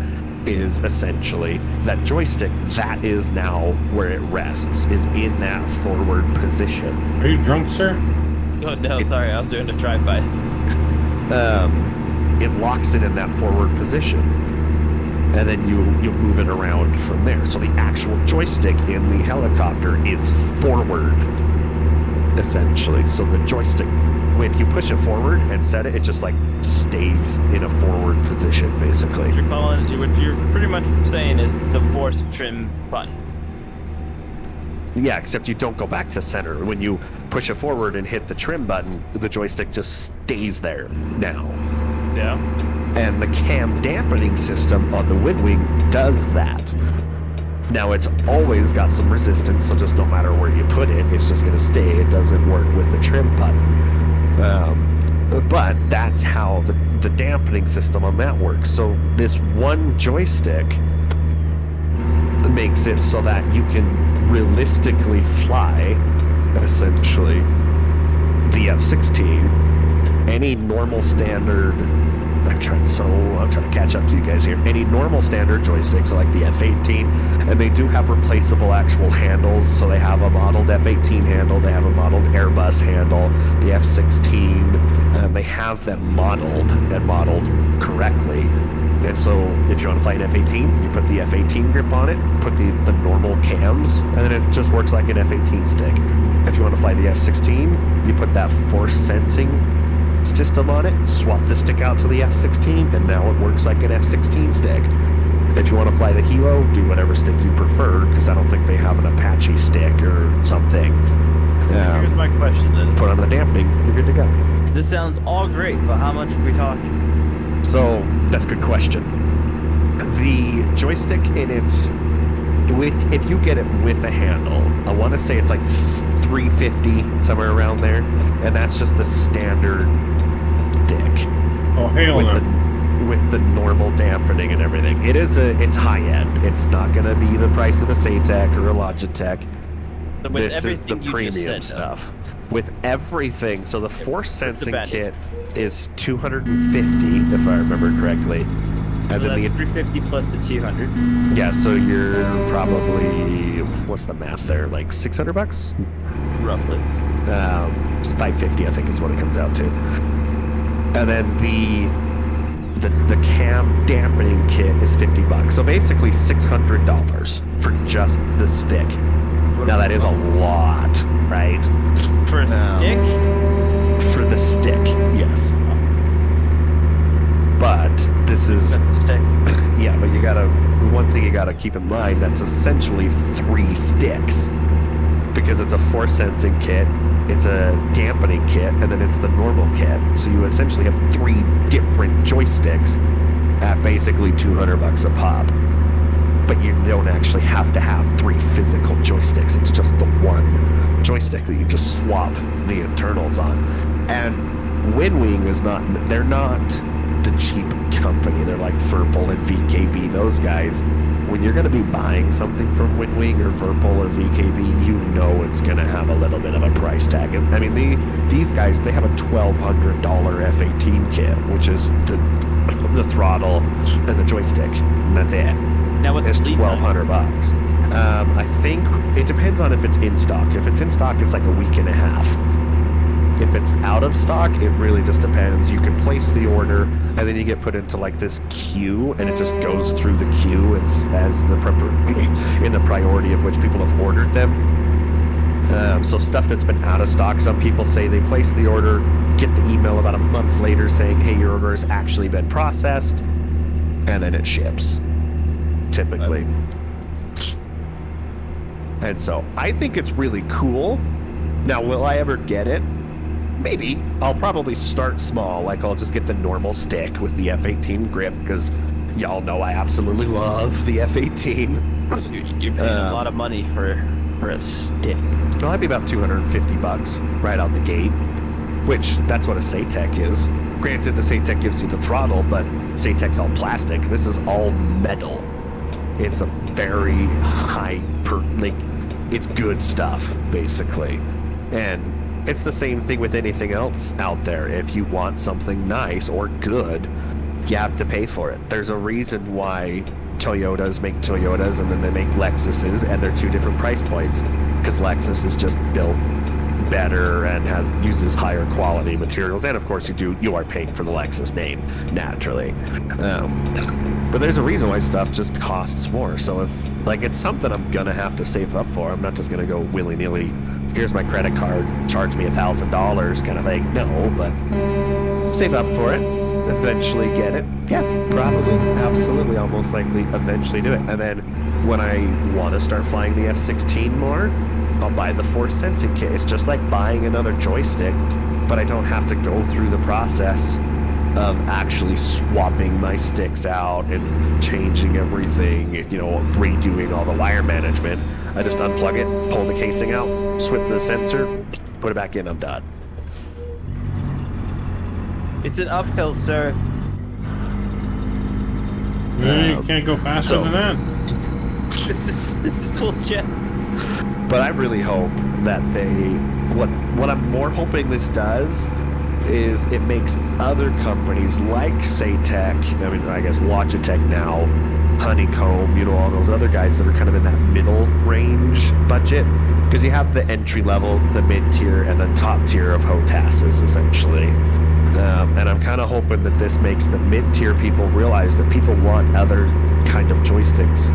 S4: is essentially that joystick. That is now where it rests, is in that forward position.
S3: Are you drunk, sir?
S5: Oh no, sorry, I was doing a drive-by.
S4: It locks it in that forward position, and then you move it around from there. So the actual joystick in the helicopter is forward, essentially. So the joystick, if you push it forward and set it, it just like stays in a forward position, basically.
S5: What you're pretty much saying is the force trim button.
S4: Yeah, except you don't go back to center. When you push it forward and hit the trim button, the joystick just stays there now.
S5: Yeah.
S4: And the cam dampening system on the Windwing does that. Now, it's always got some resistance, so just no matter where you put it, it's just going to stay. It doesn't work with the trim button. But that's how the dampening system on that works. So this one joystick makes it so that you can realistically fly, essentially, the F-16. Any normal standard... I'm trying to catch up to you guys here. Any normal standard joysticks, so like the F-18, and they do have replaceable actual handles. So they have a modeled F-18 handle, they have a modeled Airbus handle, the F-16. They have them modeled correctly. And so if you want to fly an F-18, you put the F-18 grip on it, put the normal cams, and then it just works like an F-18 stick. If you want to fly the F-16, you put that force sensing system on it, swap the stick out to the F-16, and now it works like an F-16 stick. If you want to fly the Hilo, do whatever stick you prefer, because I don't think they have an Apache stick or something.
S5: Here's my question then.
S4: Put on the dampening, you're good to go.
S5: This sounds all great, but how much are we talking?
S4: So, that's a good question. The joystick in its... if you get it with a handle, I want to say it's like $350, somewhere around there, and that's just the standard stick.
S3: Oh, hell no.
S4: With the normal dampening and everything. It's high end. It's not going to be the price of a Saytech or a Logitech.
S5: So with
S4: This is the
S5: everything you
S4: premium
S5: just said,
S4: stuff. With everything, so the force sensing
S5: bad
S4: kit is $250, if I remember correctly.
S5: So
S4: And then
S5: that's 350 plus the 200.
S4: yeah, so you're probably, what's the math there? Like $600?
S5: Roughly.
S4: It's $550, I think, is what it comes out to. And then the cam dampening kit is $50. So basically $600 for just the stick. Now that is a lot, right?
S5: For a stick?
S4: For the stick, yes. But this is...
S5: That's a stick.
S4: Yeah, but one thing you gotta keep in mind, that's essentially 3 sticks. Because it's a force sensing kit, it's a dampening kit, and then it's the normal kit. So you essentially have 3 different joysticks at basically $200 a pop. But you don't actually have to have 3 physical joysticks. It's just the one joystick that you just swap the internals on. And Windwing is not... They're not the cheap company. They're like Virpil and VKB. Those guys, when you're going to be buying something from Windwing or Virpil or VKB, you know it's going to have a little bit of a price tag. I mean, these guys, they have a $1,200 F-18 kit, which is the throttle and the joystick, and that's it.
S5: Now what's
S4: It's
S5: the lead time?
S4: $1,200. I think it depends on if it's in stock. If it's in stock, it's like a week and a half. If it's out of stock, it really just depends. You can place the order, and then you get put into like this queue, and it just goes through the queue as the in the priority of which people have ordered them. So stuff that's been out of stock, some people say they place the order, get the email about a month later saying, hey, your order has actually been processed, and then it ships, typically. And so I think it's really cool. Now, will I ever get it? Maybe. I'll probably start small. Like, I'll just get the normal stick with the F-18 grip, because y'all know I absolutely love the F-18.
S5: You're paying a lot of money for a stick.
S4: Well, that'd be about $250 right out the gate, which that's what a Saytech is. Granted, the Saytech gives you the throttle, but Saytech's all plastic. This is all metal. It's a very high it's good stuff, basically. And it's the same thing with anything else out there. If you want something nice or good, you have to pay for it. There's a reason why Toyotas make Toyotas and then they make Lexuses, and they're two different price points, because Lexus is just built better and uses higher quality materials, and of course you are paying for the Lexus name naturally, but there's a reason why stuff just costs more. So if it's something I'm gonna have to save up for, I'm not just gonna go willy-nilly, here's my credit card, charge me $1,000 kind of thing. No, but save up for it, eventually get it. Yeah, probably, absolutely, almost likely eventually do it. And then when I want to start flying the F-16 more, I'll buy the force sensing kit. It's just like buying another joystick, but I don't have to go through the process of actually swapping my sticks out and changing everything, redoing all the wire management. I just unplug it, pull the casing out, swip the sensor, put it back in, I'm done.
S5: It's an uphill, sir.
S3: You can't go faster than that.
S5: This is bullshit.
S4: But I really hope that what I'm more hoping this does is it makes other companies like Saytech, I guess Logitech now, Honeycomb, all those other guys that are kind of in that middle range budget, because you have the entry level, the mid tier, and the top tier of HOTASs essentially. And I'm kind of hoping that this makes the mid tier people realize that people want other kind of joysticks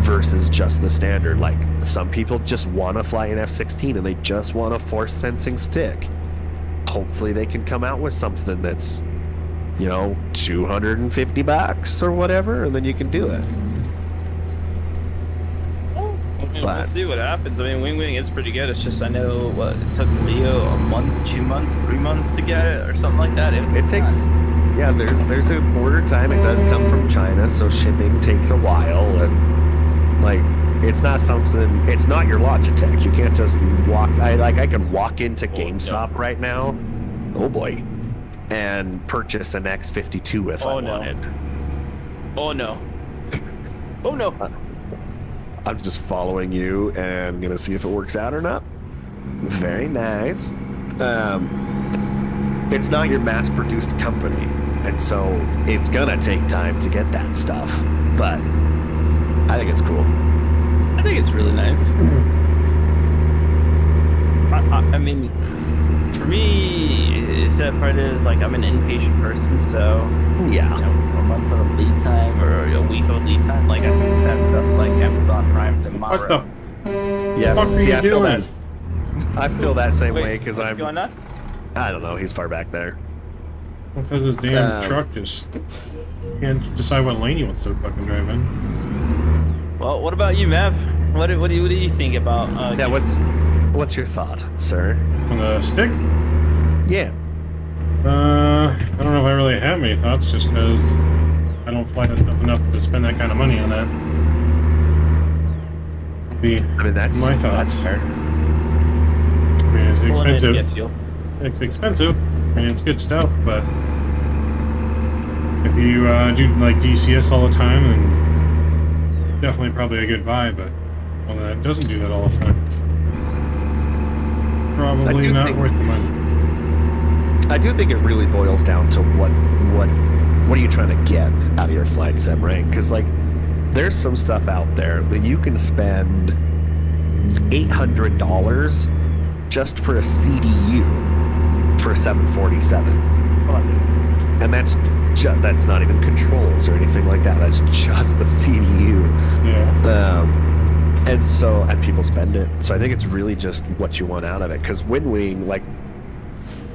S4: versus just the standard. Like, some people just want to fly an F-16 and they just want a force sensing stick. Hopefully they can come out with something that's, $250 or whatever, and then you can do it.
S5: We'll see what happens. Wing Wing is pretty good. It's just, I know it took Leo a month, 2 months, 3 months to get it, or something like that.
S4: It takes, there's a order time. It does come from China, so shipping takes a while, and it's not something. It's not your Logitech. You can't just walk. I can walk into GameStop right now. Oh boy. And purchase an X52 if I wanted.
S5: Oh no. Oh no.
S4: I'm just following you and gonna see if it works out or not. Very nice. It's not your mass-produced company, and so it's gonna take time to get that stuff. But I think it's cool.
S5: I think it's really nice. For me, sad part is I'm an impatient person, so
S4: yeah,
S5: a month of lead time or a week of lead time, I think that stuff like Amazon Prime tomorrow.
S3: What the?
S4: Yeah,
S3: What
S4: see,
S3: are you doing?
S4: I feel that same way because
S5: what's going on?
S4: I don't know. He's far back there.
S3: Because this damn truck just can't decide what lane he wants to fucking drive in.
S5: Well, what about you, Mav? What do you think about?
S4: What's your thought, sir?
S3: On the stick?
S4: Yeah.
S3: I don't know if I really have any thoughts, just because I don't fly that stuff enough to spend that kind of money on that.
S4: That's
S3: my thoughts.
S4: That's fair.
S3: It's expensive.
S5: Fuel.
S3: It's expensive. It's good stuff, but if you do DCS all the time, then definitely probably a good buy. But one that doesn't do that all the time, probably not worth the money.
S4: I do think it really boils down to what are you trying to get out of your flight sim, right? Because there's some stuff out there that you can spend $800 just for a CDU for a 747, and that's not even controls or anything like that. That's just the CDU.
S3: Yeah.
S4: And people spend it. So I think it's really just what you want out of it. Because Wing,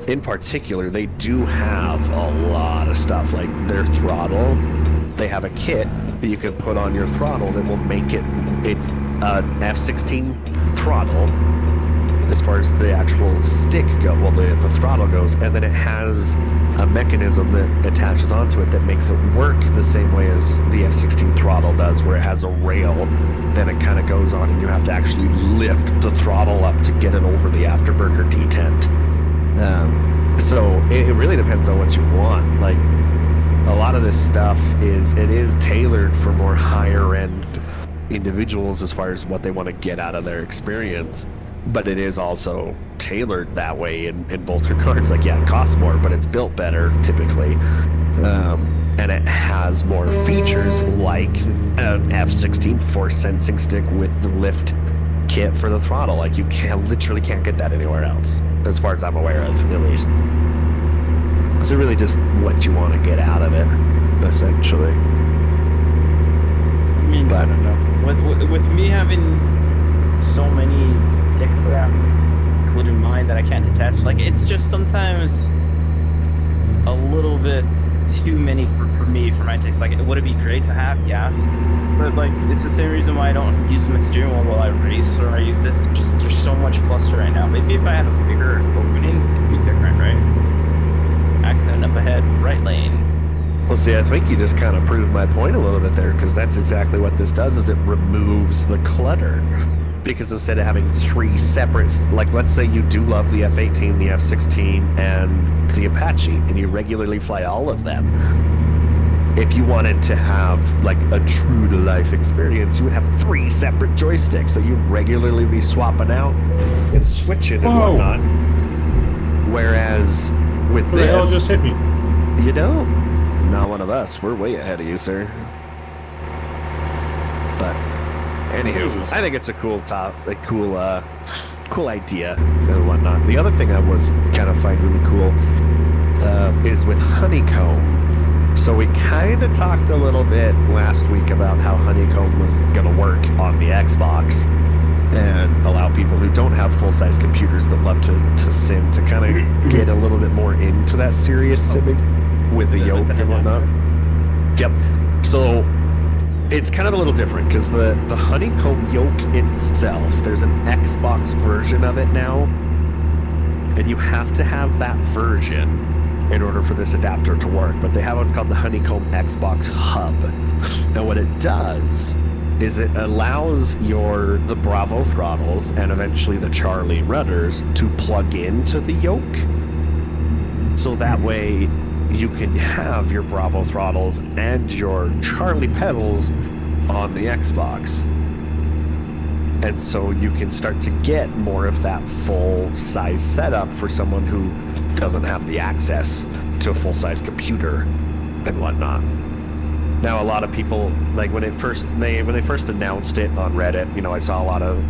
S4: in particular, they do have a lot of stuff. Their throttle, they have a kit that you can put on your throttle that will make it's an F-16 throttle as far as the actual stick the throttle goes, and then it has a mechanism that attaches onto it that makes it work the same way as the F-16 throttle does, where it has a rail, then it kind of goes on and you have to actually lift the throttle up to get it over the afterburner detent. So it really depends on what you want. A lot of this stuff is tailored for more higher end individuals as far as what they want to get out of their experience, but it is also tailored that way in both regards. It costs more, but it's built better typically. And it has more features like an F16 force sensing stick with the lift kit for the throttle. Like you literally can't get that anywhere else, as far as I'm aware of, at least. So really just what you want to get out of it, essentially.
S6: I mean, I don't know. With me having so many sticks around, including mine, that I can't detach, like, it's just sometimes a little bit too many for me, for my taste. Like, would it be great to have? Yeah. But, like, it's the same reason why I don't use my steering wheel while I race, or I use this. It's just, there's so much cluster right now. Maybe if I had a bigger opening, it'd be different, right? Accident up ahead, right lane.
S4: Well, see, I think you just kind of proved my point a little bit there, because that's exactly what this does, is it removes the clutter. Because instead of having three separate, like, let's say you do love the F-18, the F-16, and the Apache, and you regularly fly all of them. If you wanted to have, like, a true-to-life experience, you would have three separate joysticks that you'd regularly be swapping out and switching and whatnot. Whereas with
S3: Who the hell just hit me?
S4: you don't. Not one of us. We're way ahead of you, sir. But anywho, I think it's a cool cool idea and whatnot. The other thing I was kind of find really cool is with Honeycomb. So we kind of talked a little bit last week about how Honeycomb was going to work on the Xbox and allow people who don't have full-size computers that love to sim to kind of get a little bit more into that serious simming with the yoke and whatnot. Yep. So it's kind of a little different because the Honeycomb yoke itself, there's an Xbox version of it now, and you have to have that version in order for this adapter to work. But they have what's called the Honeycomb Xbox Hub. And what it does is it allows the Bravo throttles and eventually the Charlie rudders to plug into the yoke. So that way you can have your Bravo throttles and your Charlie pedals on the Xbox. And so you can start to get more of that full-size setup for someone who doesn't have the access to a full-size computer and whatnot. Now, a lot of people, like when they first announced it on Reddit, you know, I saw a lot of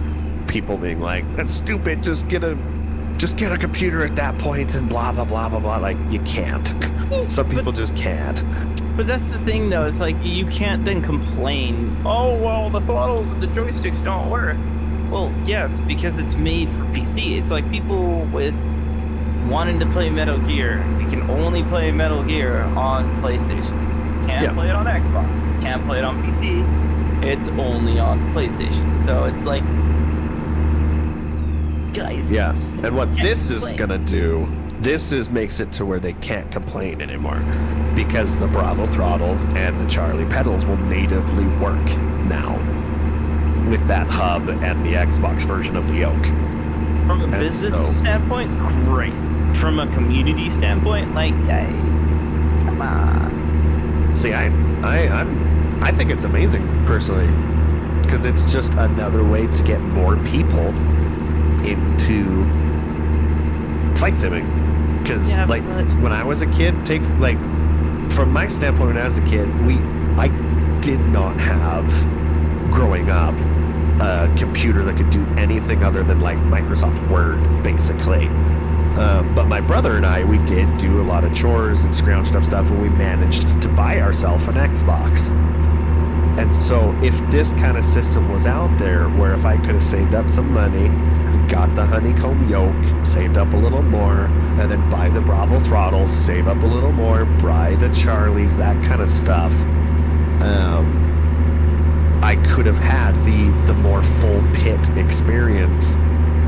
S4: people being like, "That's stupid. Just get a computer at that point," and blah blah blah blah blah. Like, you can't. Some people just can't.
S6: But that's the thing, though. It's like you can't then complain, "Oh, well, the throttles and the joysticks don't work." Well, yes, because it's made for PC. It's like people with wanting to play Metal Gear. You can only play Metal Gear on PlayStation. Can't play it on Xbox. Can't play it on PC. It's only on PlayStation. So it's like, guys.
S4: Yeah, and what this is gonna do, makes it to where they can't complain anymore, because the Bravo throttles and the Charlie pedals will natively work now with that hub and the Xbox version of the yoke.
S6: From a business standpoint, great. From a community standpoint, like, guys, come on.
S4: See, I think it's amazing personally, because it's just another way to get more people into flight simming. Because when I was a kid, from my standpoint, when I was a kid, I did not have, growing up, a computer that could do anything other than like Microsoft Word, basically. But my brother and I, we did do a lot of chores and scrounged up stuff, and we managed to buy ourselves an Xbox. And so if this kind of system was out there, where if I could have saved up some money, got the Honeycomb yoke, saved up a little more, and then buy the Bravo throttles, save up a little more, buy the Charlies, that kind of stuff, I could have had the more full pit experience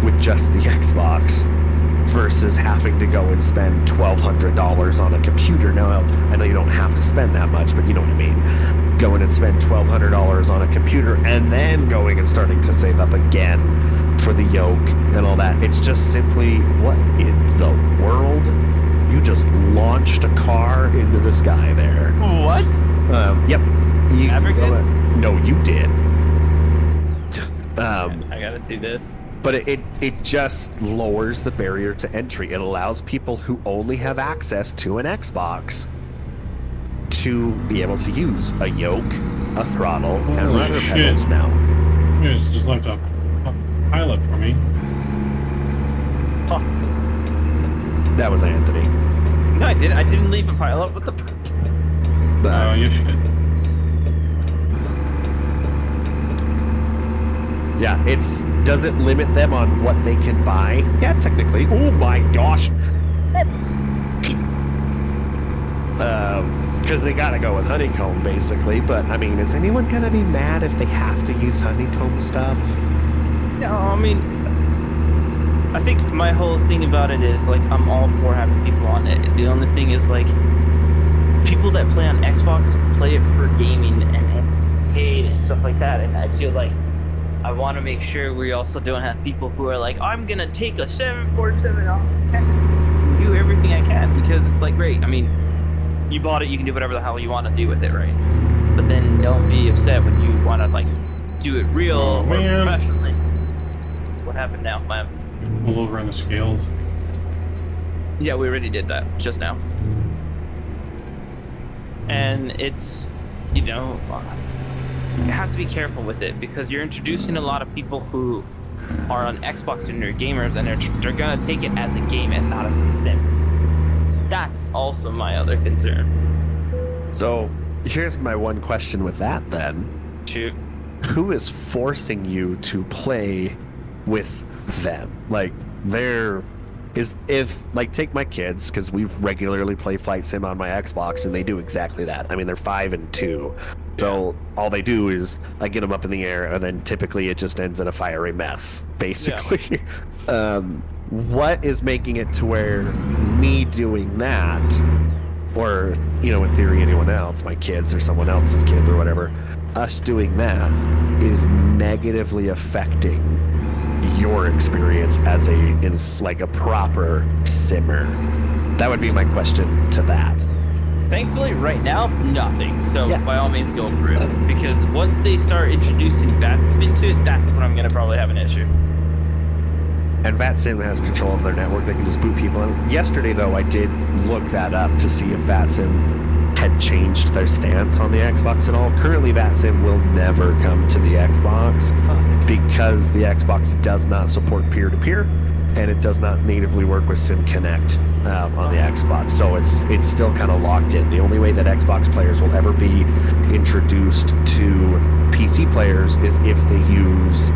S4: with just the Xbox, versus having to go and spend $1,200 on a computer. Now, I know you don't have to spend that much, but you know what I mean. Going and spend $1,200 on a computer and then going and starting to save up again for the yoke and all that. It's just simply, what in the world? You just launched a car into the sky there.
S6: What?
S4: Yep. No, you did.
S6: I gotta see this.
S4: But it just lowers the barrier to entry. It allows people who only have access to an Xbox to be able to use a yoke, a throttle, and
S3: Holy
S4: rudder
S3: shit.
S4: pedals now.
S3: You guys just left a pilot for me.
S6: Oh,
S4: That was Anthony.
S6: no, I didn't. I didn't leave a pilot. What the?
S3: Oh, you should.
S4: Yeah, does it limit them on what they can buy? Yeah, technically. Oh my gosh. Because they gotta go with Honeycomb, basically. But, I mean, is anyone gonna be mad if they have to use Honeycomb stuff?
S6: No, I mean, I think my whole thing about it is like I'm all for having people on it. The only thing is like people that play on Xbox play it for gaming and arcade and stuff like that, and I feel like I want to make sure we also don't have people who are like, I'm gonna take a 747 off and do everything I can, because it's like, great. I mean, you bought it, you can do whatever the hell you want to do with it, right? But then don't be upset when you want to like do it real or
S3: man.
S6: professionally. What happened now, man?
S3: Pull over on the scales.
S6: Yeah, we already did that just now. And it's, you know, you have to be careful with it because you're introducing a lot of people who are on Xbox and they're gamers, and they're gonna take it as a game and not as a sim. That's also my other concern.
S4: So, here's my one question with that then.
S6: Shoot.
S4: Who is forcing you to play with them? Like, take my kids, because we regularly play Flight Sim on my Xbox, and they do exactly that. I mean, they're 5 and 2. So all they do is I get them up in the air, and then typically it just ends in a fiery mess, basically. Yeah. What is making it to where me doing that, or, you know, in theory, anyone else, my kids or someone else's kids or whatever, us doing that is negatively affecting your experience as a proper simmer? That would be my question to that.
S6: Thankfully, right now, nothing. So
S4: Yeah.
S6: by all means, go through it. Because once they start introducing VATSIM into it, that's when I'm going to probably have an issue.
S4: And VATSIM has control of their network. They can just boot people in. Yesterday, though, I did look that up to see if VATSIM had changed their stance on the Xbox at all. Currently, VATSIM will never come to the Xbox because the Xbox does not support peer-to-peer, and it does not natively work with Sim Connect on the Xbox. So it's still kind of locked in. The only way that Xbox players will ever be introduced to PC players is if they use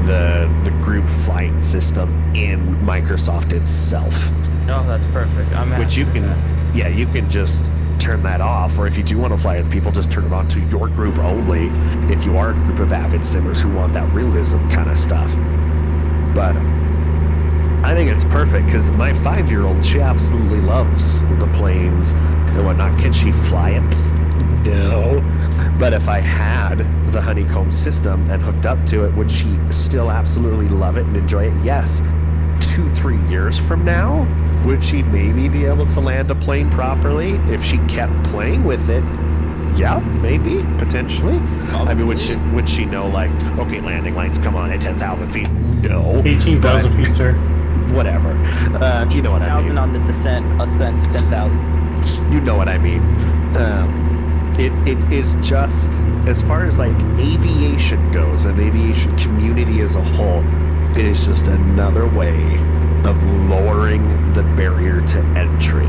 S4: the group flight system in Microsoft itself.
S6: No, that's perfect. I'm happy
S4: Which you
S6: with
S4: can,
S6: that.
S4: yeah, you can just turn that off, or if you do want to fly with people, just turn it on to your group only if you are a group of avid simmers who want that realism kind of stuff. But I think it's perfect because my 5-year-old, she absolutely loves the planes and whatnot. Can she fly it? No. But if I had the Honeycomb system and hooked up to it, would she still absolutely love it and enjoy it? Yes. 2-3 years from now, would she maybe be able to land a plane properly if she kept playing with it? Yeah, maybe, potentially. I mean, would she know, like, okay, landing lights come on at 10,000 feet? No.
S3: 18,000 feet, sir.
S4: Whatever. You know what I mean.
S6: 1,000 on the ascent's 10,000.
S4: You know what I mean. It is just, as far as like aviation goes, and aviation community as a whole, it is just another way of lowering the barrier to entry.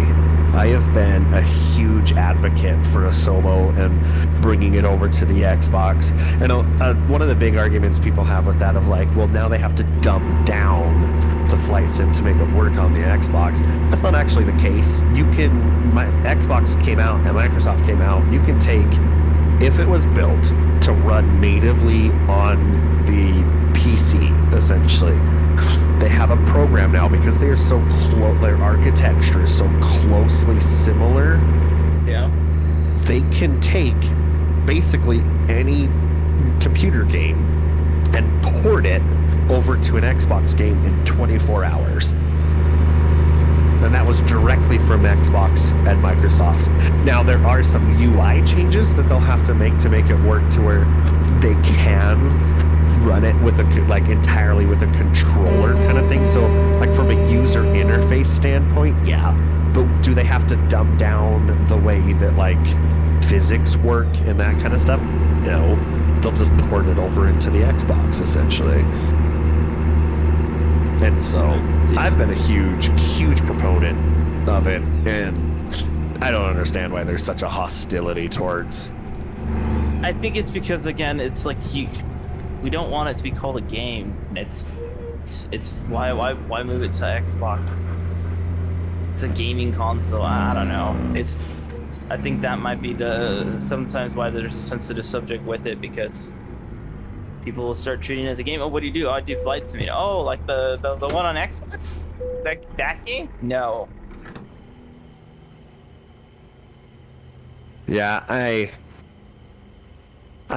S4: I have been a huge advocate for a solo and bringing it over to the Xbox. And one of the big arguments people have with that of like, well, now they have to dumb down the flight sim to make it work on the Xbox. That's not actually the case. Xbox came out and Microsoft came out. You can take, if it was built to run natively on the PC, essentially, they have a program now because they are so close, their architecture is so closely similar.
S6: Yeah.
S4: They can take basically any computer game and port it over to an Xbox game in 24 hours. And that was directly from Xbox and Microsoft. Now, there are some UI changes that they'll have to make it work to where they can run it with entirely with a controller kind of thing. So, like, from a user interface standpoint, yeah, but do they have to dumb down the way that like physics work and that kind of stuff? No, they'll just port it over into the Xbox essentially. And so I've been a huge proponent of it, and I don't understand why there's such a hostility towards.
S6: I think it's because, again, it's like we don't want it to be called a game. It's why move it to Xbox? It's a gaming console. I don't know. I think that might be sometimes why there's a sensitive subject with it, because people will start treating it as a game. Oh, what do you do? Oh, I do flight simulator. Oh, like the one on Xbox? That game? No.
S4: Yeah, I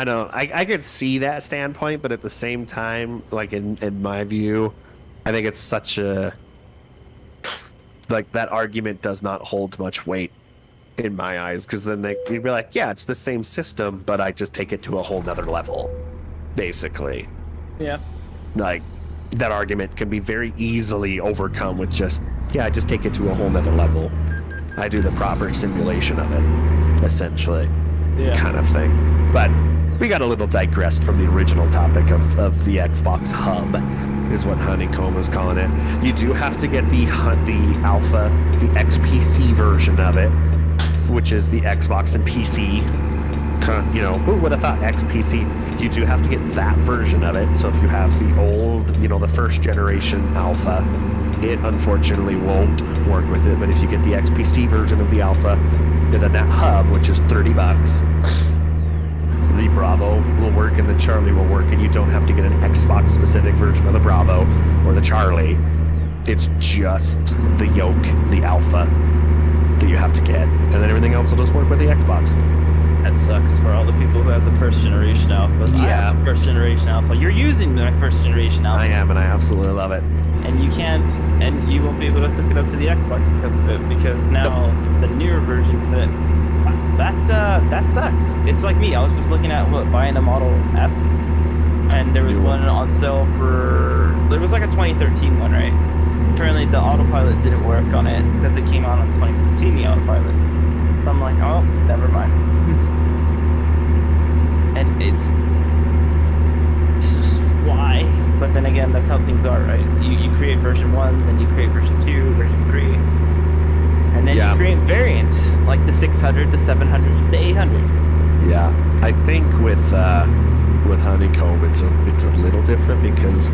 S4: don't. I could see that standpoint, but at the same time, like in my view, I think it's such a like that argument does not hold much weight in my eyes, because then you'd be like, yeah, it's the same system, but I just take it to a whole nother level, basically.
S6: Yeah.
S4: Like that argument can be very easily overcome with just I just take it to a whole nother level. I do the proper simulation of it, essentially, kind of thing. But we got a little digressed from the original topic of the Xbox Hub, is what Honeycomb was calling it. You do have to get the alpha, the XPC version of it, which is the Xbox and PC. You know, who would have thought XPC? You do have to get that version of it. So if you have the old, the first generation alpha, it unfortunately won't work with it. But if you get the XPC version of the alpha, then that hub, which is $30, the Bravo will work and the Charlie will work, and you don't have to get an Xbox specific version of the Bravo or the Charlie. It's just the yoke, the alpha, that you have to get, and then everything else will just work with the Xbox.
S6: That sucks for all the people who have the first generation alpha.
S4: Yeah.
S6: I have the first generation alpha. You're using my first generation alpha.
S4: I am, and I absolutely love it.
S6: And you can't, and you won't be able to hook it up to the Xbox because of it, because now the newer versions of it, that sucks. It's like me. I was just looking at buying a Model S, and there was one on sale there was like a 2013 one, right? Apparently the autopilot didn't work on it because it came out on 2015, the autopilot. So I'm like, oh, never mind. And it's just why? But then again, that's how things are, right? You create version 1, then you create version 2, version 3, and then you create variants like the 600, the 700, the 800.
S4: Yeah, I think with Honeycomb, it's a little different, because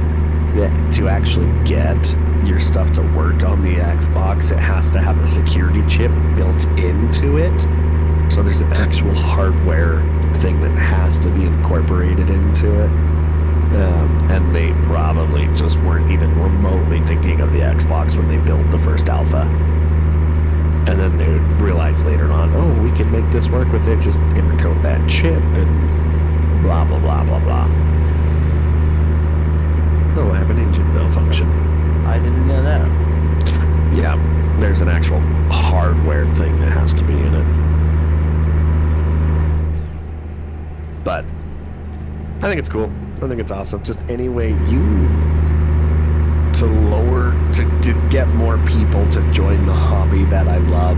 S4: to actually get your stuff to work on the Xbox, it has to have a security chip built into it. So there's an actual hardware thing that has to be incorporated into it. And they probably just weren't even remotely thinking of the Xbox when they built the first alpha. And then they realized later on, oh, we can make this work with it, just encode that chip and blah, blah, blah, blah, blah. Oh, I have an engine malfunction.
S6: I didn't know that.
S4: Yeah, there's an actual hardware thing that has to be in it. But I think it's cool. I think it's awesome. Just any way to get more people to join the hobby that I love.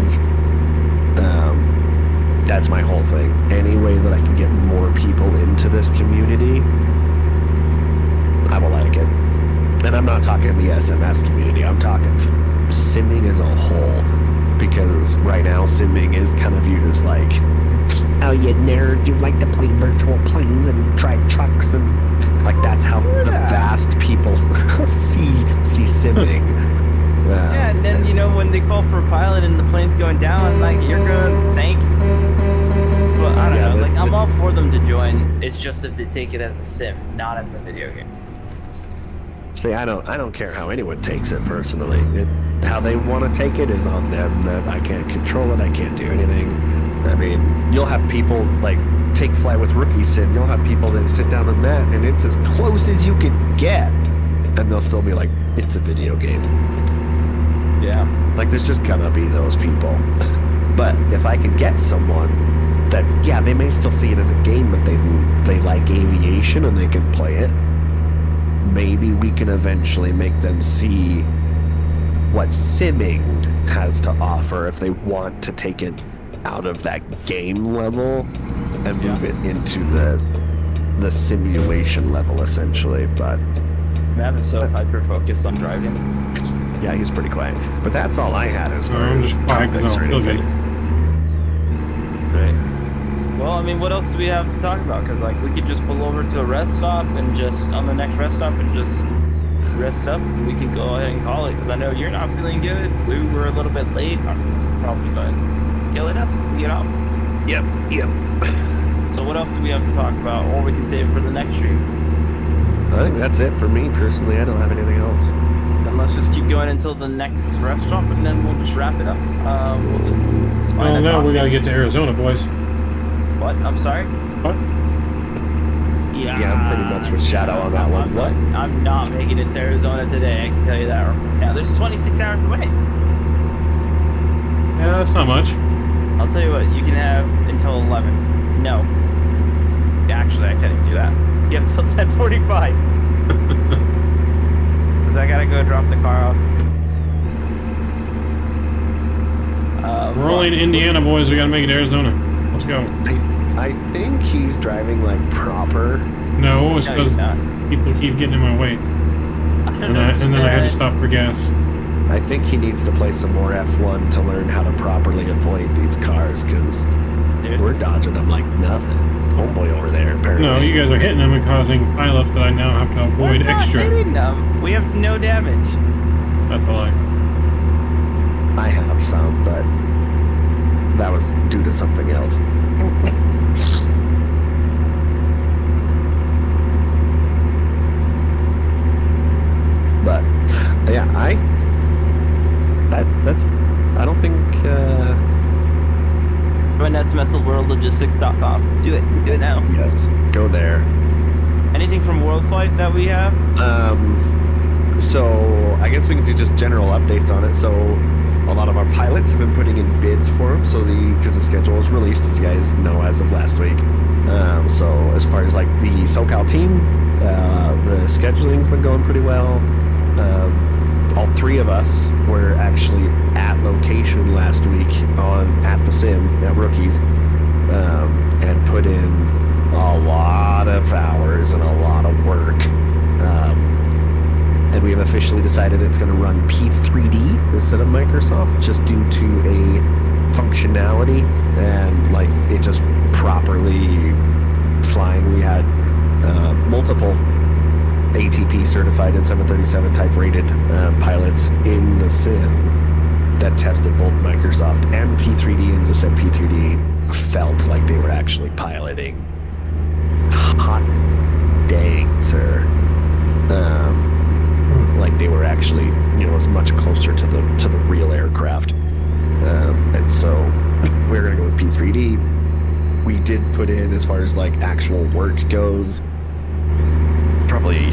S4: That's my whole thing. Any way that I can get more people into this community, I will like it. And I'm not talking the SMS community. I'm talking simming as a whole. Because right now, simming is kind of viewed as like, oh, you nerd, you like to play virtual planes and drive trucks, and like that's how the vast people see simming.
S6: Yeah, and then when they call for a pilot and the plane's going down, like you're going, thank you. Well, I don't know. I'm all for them to join. It's just if they take it as a sim, not as a video game.
S4: See, I don't care how anyone takes it personally. How they want to take it is on them. That I can't control it. I can't do anything. I mean, you'll have people like take flight with Rookie Sim. You'll have people that sit down on that, and it's as close as you can get, and they'll still be like, it's a video game.
S6: Yeah.
S4: Like, there's just gonna be those people. But if I can get someone that, they may still see it as a game, but they like aviation and they can play it, maybe we can eventually make them see what simming has to offer if they want to take it out of that game level and move it into the simulation level, essentially. But
S6: Mav is so hyper focused on driving.
S4: yeah, he's pretty quiet. But that's all I had as far
S3: I'm
S4: as
S3: just quiet
S4: topics
S3: because
S4: or
S3: I don't feel
S4: anything.
S3: good.
S6: Right. Well, I mean, what else do we have to talk about? Because like we could just pull over to a rest stop and just on the next rest stop and just rest up. And we can go ahead and call it. Because I know you're not feeling good. We were a little bit late, probably, but killing us. We get off.
S4: Yep.
S6: So what else do we have to talk about, or we can save for the next stream?
S4: I think that's it for me personally. I don't have anything else.
S6: Then let's just keep going until the next rest stop, and then we'll just wrap it up. We'll just.
S3: Well, now we got to get to Arizona, boys.
S6: What? I'm sorry.
S3: What?
S6: Yeah.
S4: Yeah, I'm pretty much with Shadow on that one. What?
S6: I'm not making it to Arizona today. I can tell you that. Now there's 26 hours away.
S3: Yeah, that's not much.
S6: I'll tell you what. You can have until 11. No. Actually, I can't even do that. You have until 10:45. Because I gotta go drop the car off.
S3: We're only in Indiana, boys. We got to make it to Arizona. Let's go.
S4: I think he's driving like proper.
S3: No, it's
S6: No, you're
S3: because
S6: not.
S3: people keep getting in my way. And then I had to stop for gas.
S4: I think he needs to play some more F1 to learn how to properly avoid these cars, because we're dodging them like nothing. Homeboy over there, apparently.
S3: No, you guys are hitting them and causing pileups that I now have to avoid
S6: We're not
S3: extra.
S6: hitting them. We have no damage.
S3: That's a lie.
S4: I have some, but that was due to something else. But yeah, that's I don't think
S6: Run SMSworldlogistics.com. Do it now.
S4: yes, go there.
S6: Anything from Worldflight that we have?
S4: So I guess we can do just general updates on it. So a lot of our pilots have been putting in bids for them. So because the schedule was released, as you guys know, as of last week. So as far as like the SoCal team, the scheduling's been going pretty well. All three of us were actually at location last week at the sim at Rookies, and put in a lot of hours and a lot of work. And we have officially decided it's going to run P3D instead of Microsoft, just due to a functionality and like it just properly flying. We had multiple ATP certified and 737 type rated pilots in the sim that tested both Microsoft and P3D, and just said P3D felt like they were actually piloting. Hot dang, sir. Like they were actually, as much closer to the real aircraft. And so we're gonna go with P3D. We did put in, as far as like actual work goes, probably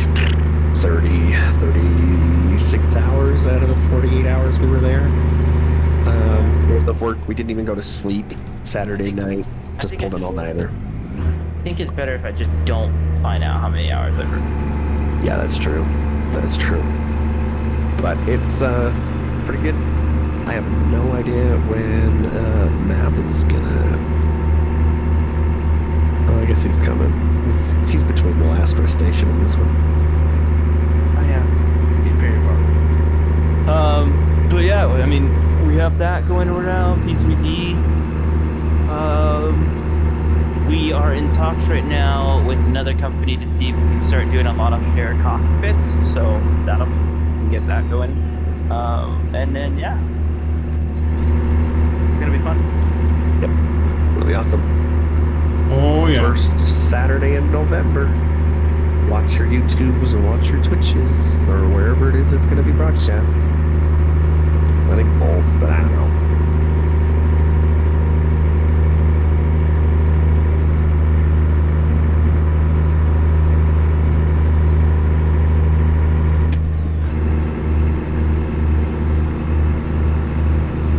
S4: 36 hours out of the 48 hours we were there. Worth of work. We didn't even go to sleep Saturday night. Just pulled an all-nighter.
S6: I think it's better if I just don't find out how many hours I've worked.
S4: Yeah, that's true. That is true. But it's pretty good. I have no idea when Mav is gonna. Oh, I guess he's coming. He's between the last rest station and this one.
S6: Oh yeah, he's very far. But yeah, I mean, we have that going around. P3D. We are in talks right now with another company to see if we can start doing a lot of shared cockpits. So that'll we can get that going. And then yeah, it's gonna be fun.
S4: Yep, it'll be awesome.
S3: Oh, yeah.
S4: First Saturday in November. Watch your YouTubes and watch your Twitches, or wherever it is it's going to be broadcast. I think both, but I don't know.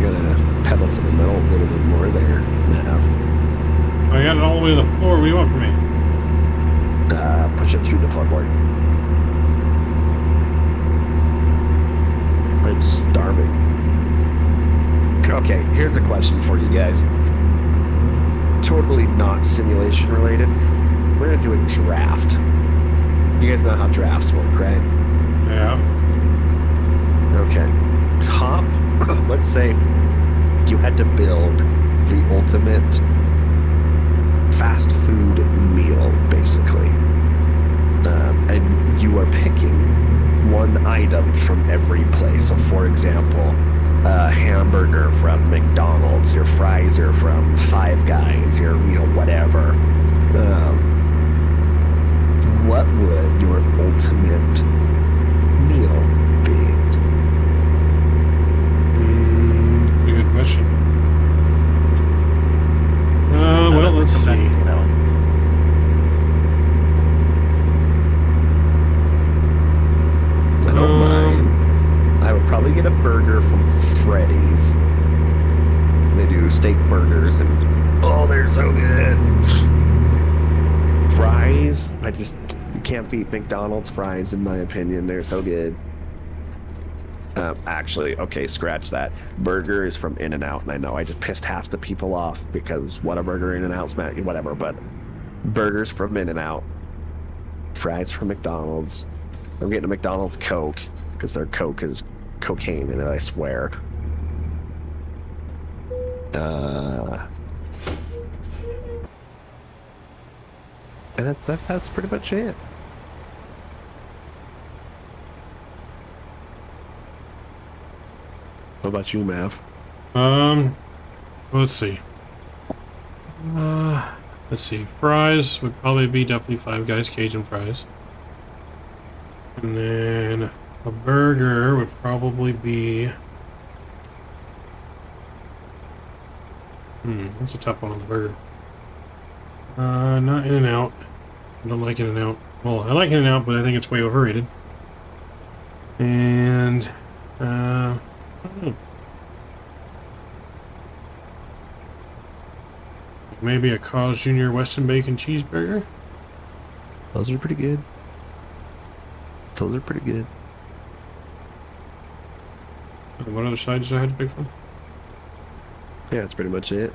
S4: You're going to pedal to the metal a little bit more there, Mav.
S3: I got it all the way to the floor. What do you want from me?
S4: Push it through the floorboard. I'm starving. Okay, here's a question for you guys. Totally not simulation related. We're gonna do a draft. You guys know how drafts work, right?
S3: Yeah.
S4: Okay. Top, let's say you had to build the ultimate fast food meal, basically. And you are picking one item from every place. So, for example, a hamburger from McDonald's, your fries are from Five Guys, your, whatever. What would your ultimate meal be?
S3: Good question. Well, let's see.
S6: That one.
S4: I don't mind. I would probably get a burger from Freddy's. They do steak burgers, and oh, they're so good. Fries, you can't beat McDonald's fries, in my opinion. They're so good. Actually, okay, scratch that. Burger is from In-N-Out, and I know I just pissed half the people off because what a burger In-N-Out's whatever, but burgers from In-N-Out, fries from McDonald's. I'm getting a McDonald's Coke because their Coke is cocaine in it, I swear. And that's pretty much it. What about you, Mav?
S3: Let's see. Let's see. Fries would probably be definitely Five Guys Cajun fries. And then a burger would probably be... that's a tough one on the burger. Not In-N-Out. I don't like In-N-Out. Well, I like In-N-Out, but I think it's way overrated. And, I don't know. Maybe a Carl's Jr. Weston Bacon Cheeseburger?
S4: Those are pretty good. Those are pretty good.
S3: What other sides do I have to pick from?
S4: Yeah, that's pretty much it.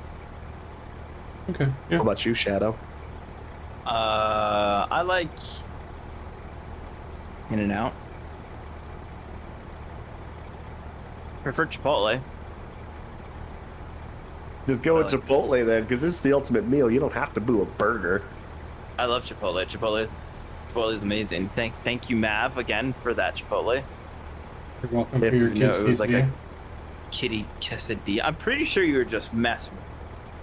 S3: Okay, yeah.
S4: How about you, Shadow?
S6: I like In-N-Out. Prefer Chipotle.
S4: Just go with Chipotle then, because this is the ultimate meal. You don't have to do a burger.
S6: I love Chipotle. Chipotle is amazing. Thank you, Mav, again for that Chipotle.
S3: You're welcome for your kids.
S6: It was like a kitty quesadilla. I'm pretty sure you were just messing.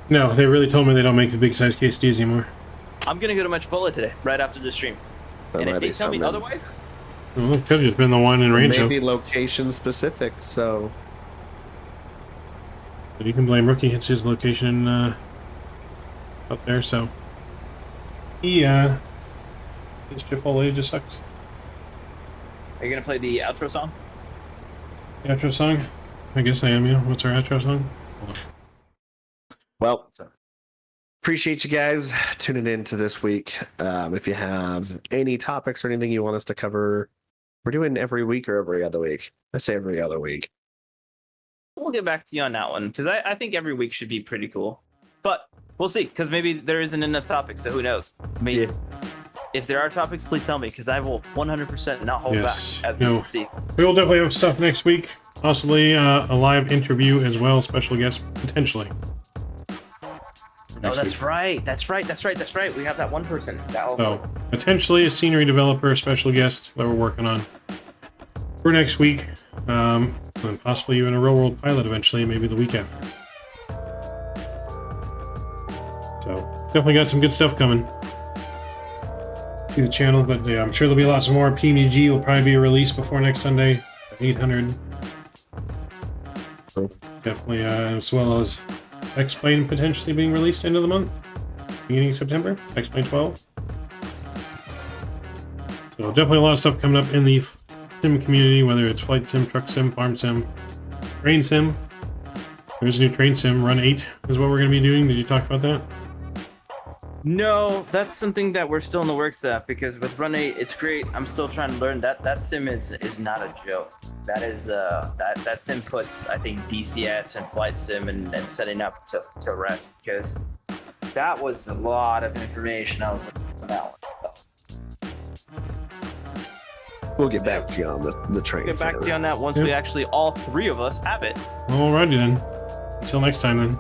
S3: No, they really told me they don't make the big size quesadillas anymore.
S6: I'm gonna go to my Chipotle today, right after the stream.
S4: That
S6: And
S4: might
S6: if they
S4: be
S6: tell me
S4: something.
S6: otherwise,
S3: Well, it could have just been the one in Rancho.
S4: Maybe location specific, so
S3: But you can blame Rookie. It's his location up there, so his Chipotle just sucks.
S6: are you gonna play the outro song?
S3: The outro song? I guess I am, yeah. What's our outro song?
S4: well, appreciate you guys tuning in to this week. If you have any topics or anything you want us to cover, we're doing every week or every other week. I say every other week.
S6: We'll get back to you on that one because I think every week should be pretty cool, but we'll see because maybe there isn't enough topics, so who knows? I mean, if there are topics, please tell me because I will 100% not hold back. As you can see,
S3: we will definitely have stuff next week. Possibly a live interview as well, special guest potentially.
S6: Oh, that's right. That's right. We have that one person.
S3: So potentially a scenery developer, special guest that we're working on for next week, and possibly even a real world pilot eventually, maybe the week after. So definitely got some good stuff coming to the channel, but yeah, I'm sure there'll be lots more. PMG will probably be released before next Sunday, 800. Definitely, as well as X-Plane potentially being released end of the month, beginning of September, X-Plane 12. So definitely a lot of stuff coming up in the sim community, whether it's flight sim, truck sim, farm sim, train sim. There's a new train sim, Run 8 is what we're going to be doing. Did you talk about that?
S5: No, that's something that we're still in the works of, because with Run 8, it's great. I'm still trying to learn that sim is not a joke. That is that sim puts, I think, DCS and flight sim and setting up to rest, because that was a lot of information I was looking at that one.
S4: We'll get back to you on the train.
S5: Get back to you on that once we actually, all three of us, have it.
S3: Alrighty then. Until next time then.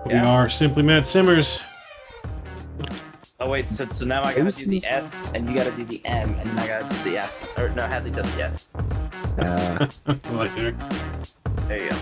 S3: We
S5: Yeah.
S3: are Simply Mad Simmers.
S5: Oh wait, so now I gotta do the S, and you gotta do the M, and then I gotta do the S. Or no, Hadley does the S.
S3: Later.
S5: There you go.